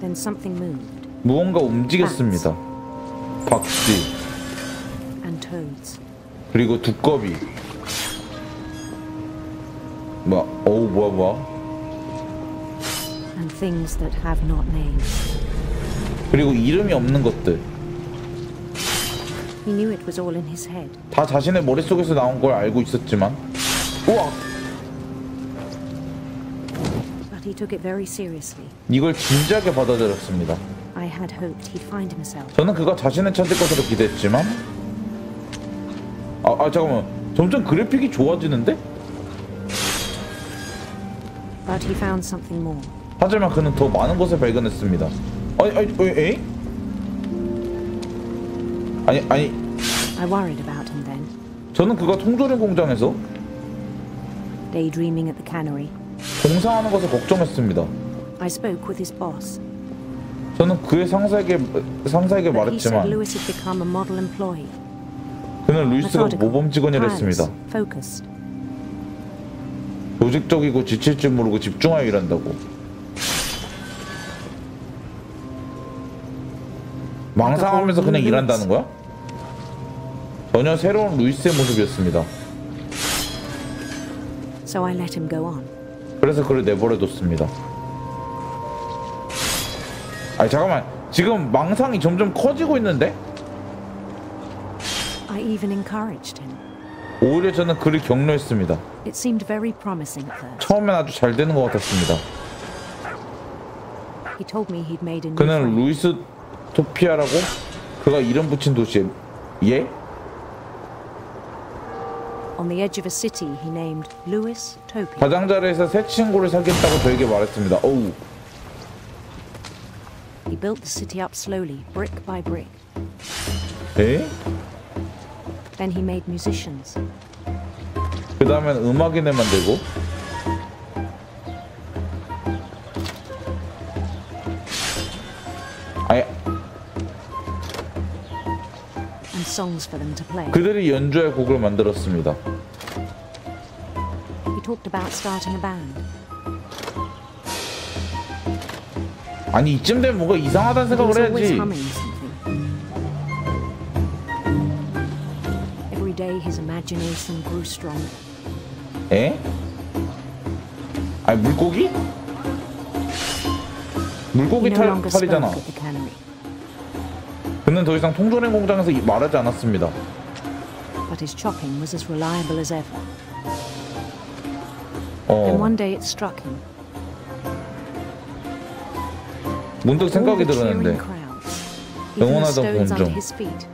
Then something moved. 무언가 움직였습니다. 박쥐. And toads. 그리고 두꺼비. 뭐야? And things that have not names. 그리고 이름이 없는 것들. He knew it was all in his head. 다 자신의 머릿속에서 나온 걸 알고 있었지만, 우와! But he took it very seriously. 이걸 진지하게 받아들였습니다. I had hoped he'd find himself. 저는 그가 자신을 찾을 것으로 기대했지만, 잠깐만. 점점 그래픽이 좋아지는데? But he found something more. 하지만 그는 더 많은 것을 발견했습니다. 에? 아니. I worried about him then. 저는 그가 통조림 공장에서 Daydreaming at the cannery. 공사하는 것을 걱정했습니다. I spoke with his boss. 저는 그의 상사에게 He 말했지만 said Lewis had become a model employee. 그는 루이스가 모범 직원이랬습니다. Focused. 조직적이고 지칠 줄 모르고 집중하여 일한다고. 망상하면서 그냥 일한다는 거야? 전혀 새로운 루이스의 모습이었습니다. So I let him go on. 그래서 그를 내버려뒀습니다. 아니 잠깐만, 지금 망상이 점점 커지고 있는데? I even encouraged him. 오히려 저는 그를 격려했습니다. It seemed very promising at first. 처음엔 아주 잘 되는 것 같았습니다. He told me he'd made a new 그는 friend. 루이스 토피아라고 그가 이름 붙인 도시에 예? On the edge of a city he named Lewis Topia. 가장자리에서 새 친구를 사귀었다고 저에게 말했습니다. 어우. He built the city up slowly, brick by brick. 에? Then he made musicians. 그 다음엔 음악인을 만들고 아예 And songs for them to play. 그들이 연주할 곡을 만들었습니다. He talked about starting a band. 아니 이쯤 되면 뭔가 이상하다는 He was 생각을 always 해야지. humming something. Every day his imagination grew stronger. 에? 아니 물고기? 물고기 He no longer spoke 탈이잖아. at the cannery. 그는 더 이상 통조림 공장에서 말하지 않았습니다. But his chopping was as reliable as ever. Then one day it struck him. 문득 생각이 All the cheering 들었는데 crowds, even the 영원하던 stones under 본종 his feet,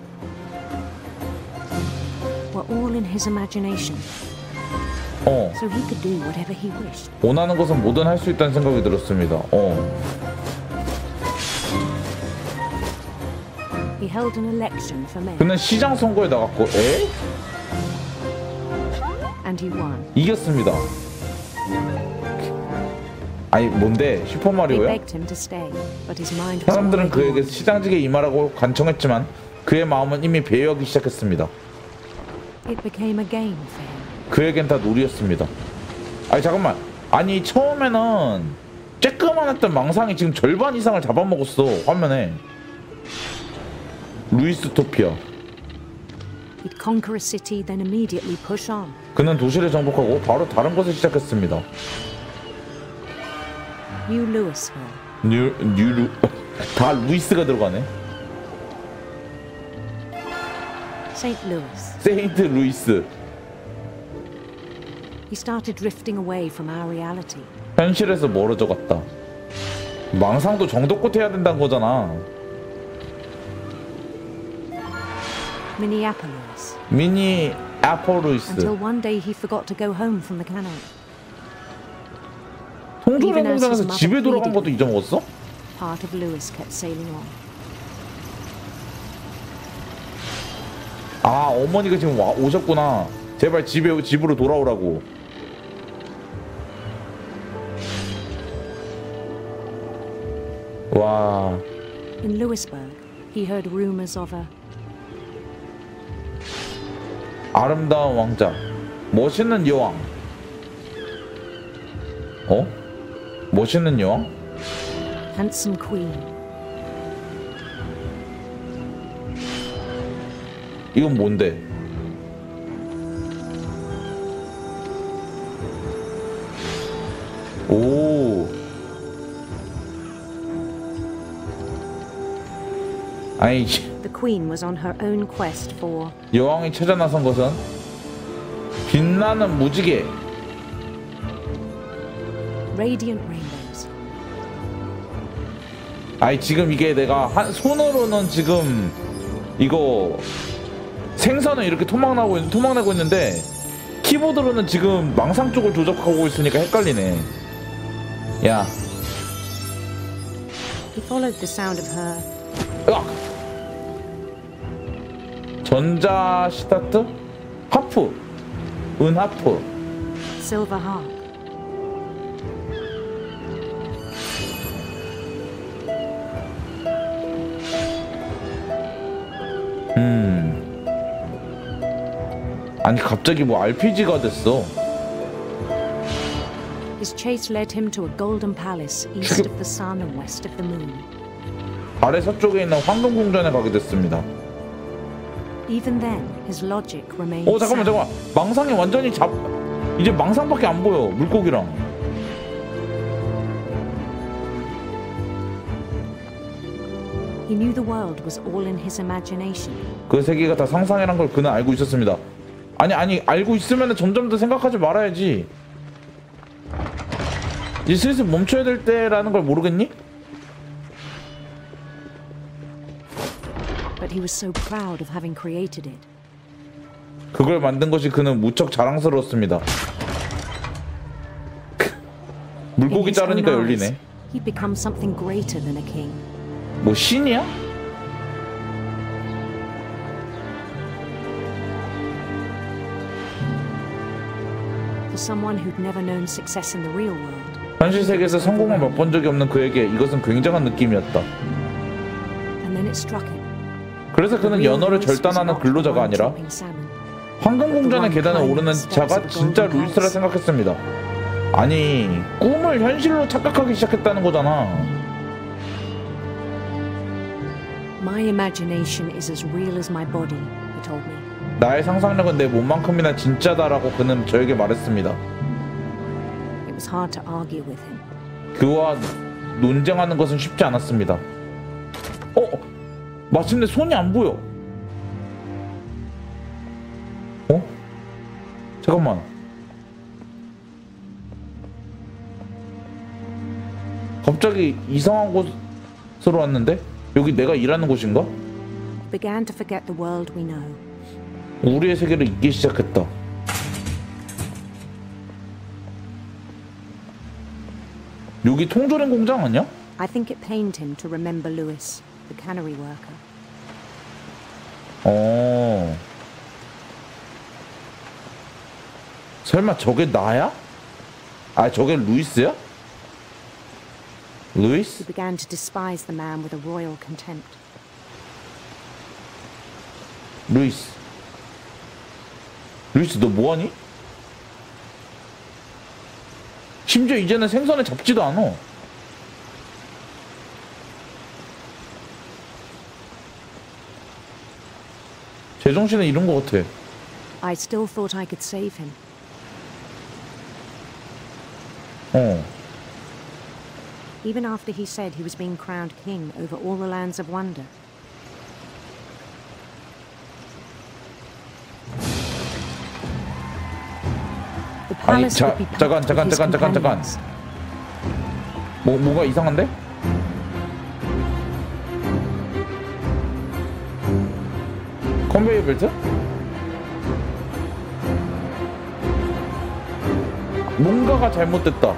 were all in his imagination. So he could do whatever he wished. 원하는 것은 뭐든 할 수 있다는 생각이 들었습니다. He held an election for mayor. 그는 시장 선거에 나갔고 에? And he won. 이겼습니다. 아니 뭔데? They 슈퍼마리오야? begged him to stay, but his mind was 사람들은 already 그에게 시장직에 임하라고 간청했지만 그의 마음은 이미 배회하기 시작했습니다. It became a game for him. 그에겐 다 놀이였습니다. 아니 잠깐만, 아니 처음에는 쬐끄만했던 망상이 지금 절반 이상을 잡아먹었어 화면에. 루이스 토피아. He'd conquer a city, then immediately push on. 그는 도시를 정복하고 바로 다른 것을 시작했습니다. New Louisville. 다 루이스가 들어가네. St. Louis. 세인트 루이스. He started drifting away from our reality. 현실에서 멀어져 갔다. 망상도 정도껏 해야 된다는 거잖아. Minneapolis. 미니애폴루이스. Until one day he forgot to go home from the cannery. 통조림 공장에서 집에 돌아간 것도 잊어먹었어? Part of Lewis kept sailing on. 아 어머니가 지금 오셨구나. 제발 집으로 돌아오라고. 와. In Louisburg, he heard rumors of a 아름다운 왕자, 멋있는 여왕. 멋있는 여왕? handsome queen. 이건 뭔데? 오. 아니. The queen was on her own quest for 여왕이 찾아 나선 것은 빛나는 무지개. radiant rainbows. 아니 지금 이게 내가 한 손으로는 지금 이거 생선은 이렇게 토막내고 있는데 키보드로는 지금 망상 쪽을 조작하고 있으니까 헷갈리네. 야. He followed the sound of her. 으악! 전자 시타트? 하프. 은하프. Silver harp. 아니 갑자기 뭐 RPG가 됐어. His chase led him to a golden palace east of the sun and west of the moon. 달의 서쪽에 있는 황금궁전에 가게 됐습니다. Even then, his logic remained. 잠깐만. 망상이 완전히 이제 망상밖에 안 보여. 물고기랑. He knew the world was all in his imagination. 그 세계가 다 상상이란 걸 그는 알고 있었습니다. 아니 알고 있으면 점점 더 생각하지 말아야지. 이제 슬슬 멈춰야 될 때라는 걸 모르겠니? But he was so proud of having created it. 그걸 만든 것이 그는 무척 자랑스러웠습니다. 물고기 자르니까 열리네. He'd become something greater than a king. 뭐 신이야? For someone who'd never known success in the real world. 현실 세계에서 성공을 맛본 적이 없는 그에게 이것은 굉장한 느낌이었다. And then it struck him. 그래서 그는 연어를 절단하는 근로자가 아니라 황금궁전의 계단을 오르는 자가 진짜 루이스라 생각했습니다. 아니 꿈을 현실로 착각하기 시작했다는 거잖아. My imagination is as real as my body, he told me. 나의 상상력은 내 몸만큼이나 진짜다라고 그는 저에게 말했습니다. It was hard to argue with him. 그와 논쟁하는 것은 쉽지 않았습니다. 마침내 손이 안 보여. 잠깐만. 갑자기 이상한 곳으로 왔는데? 여기 내가 일하는 곳인가? Began to forget the world we know. 우리의 세계를 잊기 시작했다. 여기 통조림 공장 아니야? I think it pained him to remember Lewis, the cannery worker. 설마 저게 나야? 저게 루이스야? 루이스? He began to despise the man with a royal contempt. 루이스 너 뭐하니? 심지어 이제는 생선을 잡지도 않아. 제정신은 이런 거 같아. I still thought I could save him. Even after he said he was being crowned king over all the lands of wonder. The palace would be packed with his companions. 뭐가 이상한데? 컨베이어 벨트? 뭔가가 잘못됐다.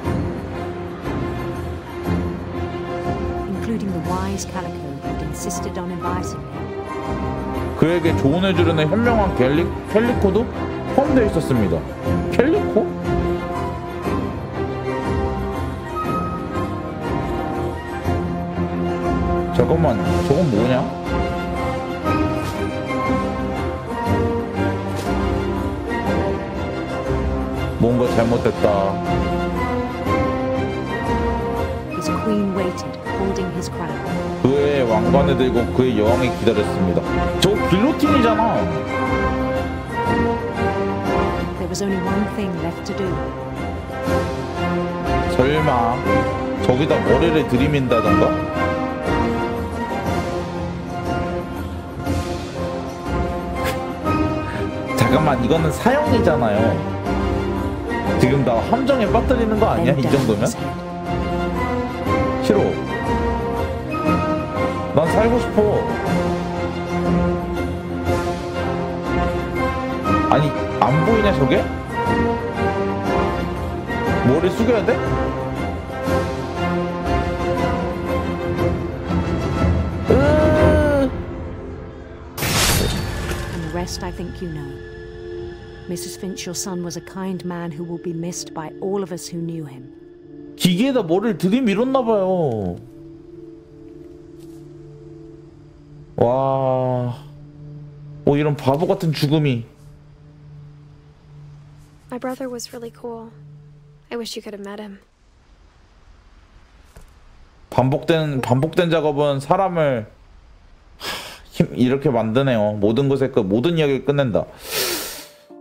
Including the wise calico who'd insisted on inviting him. 그에게 조언해주려는 현명한 캘리코도 포함되어 있었습니다. 캘리코? 잠깐만, 저건 뭐냐? 뭔가 잘못됐다. His queen waited, holding his crown. 그의 왕관을 들고 그의 여왕이 기다렸습니다. 저거 길로틴이잖아. There was only one thing left to do. 설마 저기다 머리를 들이민다던가? 잠깐만, 이거는 사형이잖아요. 지금 나 함정에 빠뜨리는 거 아니야? 이 정도면? 싫어. 난 살고 싶어. 아니 안 보이냐 저게? 머리 숙여야 돼? And the rest I think you know. Mrs. Finch, your son was a kind man who will be missed by all of us who knew him. 기계에다 머리를 들이밀었나봐요. 와... 이런 바보 같은 죽음이. My brother was really cool. I wish you could have met him. 반복된 작업은 사람을 이렇게 만드네요. 모든 것에 모든 이야기를 끝낸다.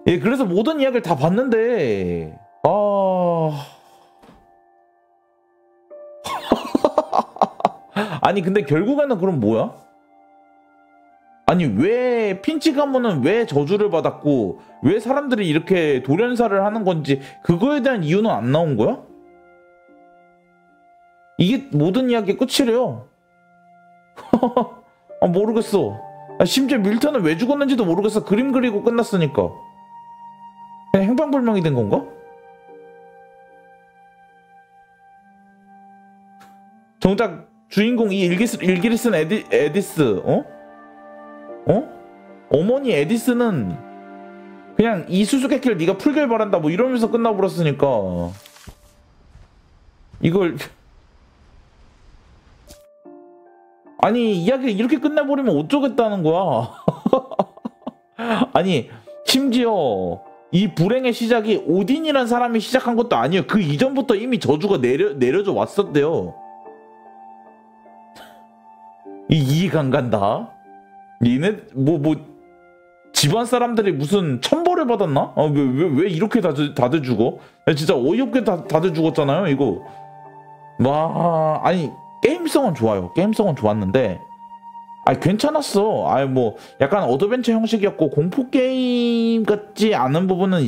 예, 그래서 모든 이야기를 다 봤는데 아니 근데 결국에는 그럼 뭐야? 아니 왜 핀치 가문은 왜 저주를 받았고 왜 사람들이 이렇게 돌연사를 하는 건지 그거에 대한 이유는 안 나온 거야? 이게 모든 이야기의 끝이래요. 모르겠어. 심지어 밀턴은 왜 죽었는지도 모르겠어. 그림 그리고 끝났으니까. 그냥 행방불명이 된 건가? 정작 주인공 이 일기를 쓴 에디스 어머니 에디스는 그냥 이 수수께끼를 네가 풀길 바란다 뭐 이러면서 끝나버렸으니까 이걸 아니 이야기를 이렇게 끝내버리면 어쩌겠다는 거야. 아니 심지어 이 불행의 시작이 오딘이란 사람이 시작한 것도 아니에요. 그 이전부터 이미 저주가 내려져 왔었대요. 이해가 안 간다. 얘네 뭐 집안 사람들이 무슨 천벌을 받았나? 왜 이렇게 다들 죽어? 진짜 어이없게 다들 죽었잖아요 이거. 와 아니 게임성은 좋아요. 게임성은 좋았는데 괜찮았어. 뭐 약간 어드벤처 형식이었고 공포 게임 같지 않은 부분은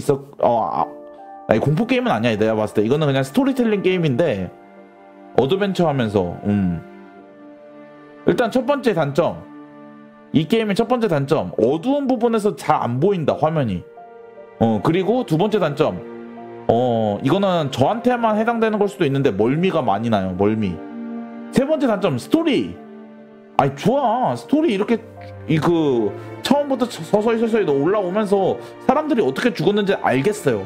아니 공포 게임은 아니야. 내가 봤을 때 이거는 그냥 스토리텔링 게임인데 어드벤처 하면서 일단 첫 번째 단점, 이 게임의 첫 번째 단점, 어두운 부분에서 잘 안 보인다 화면이. 그리고 두 번째 단점, 이거는 저한테만 해당되는 걸 수도 있는데 멀미가 많이 나요. 멀미. 세 번째 단점, 스토리. 좋아. 스토리 이렇게 처음부터 서서히 올라오면서 사람들이 어떻게 죽었는지 알겠어요.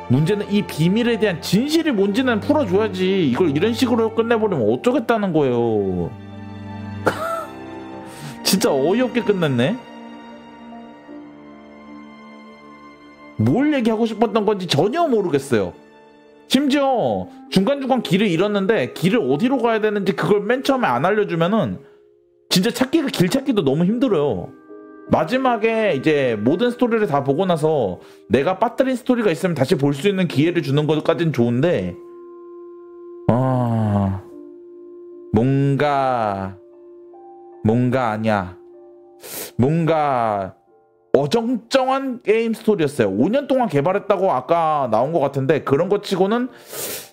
문제는 이 비밀에 대한 진실이 뭔지는 풀어줘야지. 이걸 이런 식으로 끝내버리면 어쩌겠다는 거예요. 진짜 어이없게 끝냈네. 뭘 얘기하고 싶었던 건지 전혀 모르겠어요. 심지어 중간중간 길을 잃었는데 길을 어디로 가야 되는지 그걸 맨 처음에 안 알려주면은 진짜 길 찾기도 너무 힘들어요. 마지막에 이제 모든 스토리를 다 보고 나서 내가 빠뜨린 스토리가 있으면 다시 볼 수 있는 기회를 주는 것까지는 좋은데 뭔가 아니야. 뭔가 어정쩡한 게임 스토리였어요. 5년 동안 개발했다고 아까 나온 것 같은데 그런 것 치고는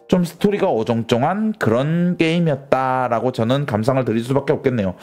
좀 스토리가 어정쩡한 그런 게임이었다라고 저는 감상을 드릴 수밖에 없겠네요.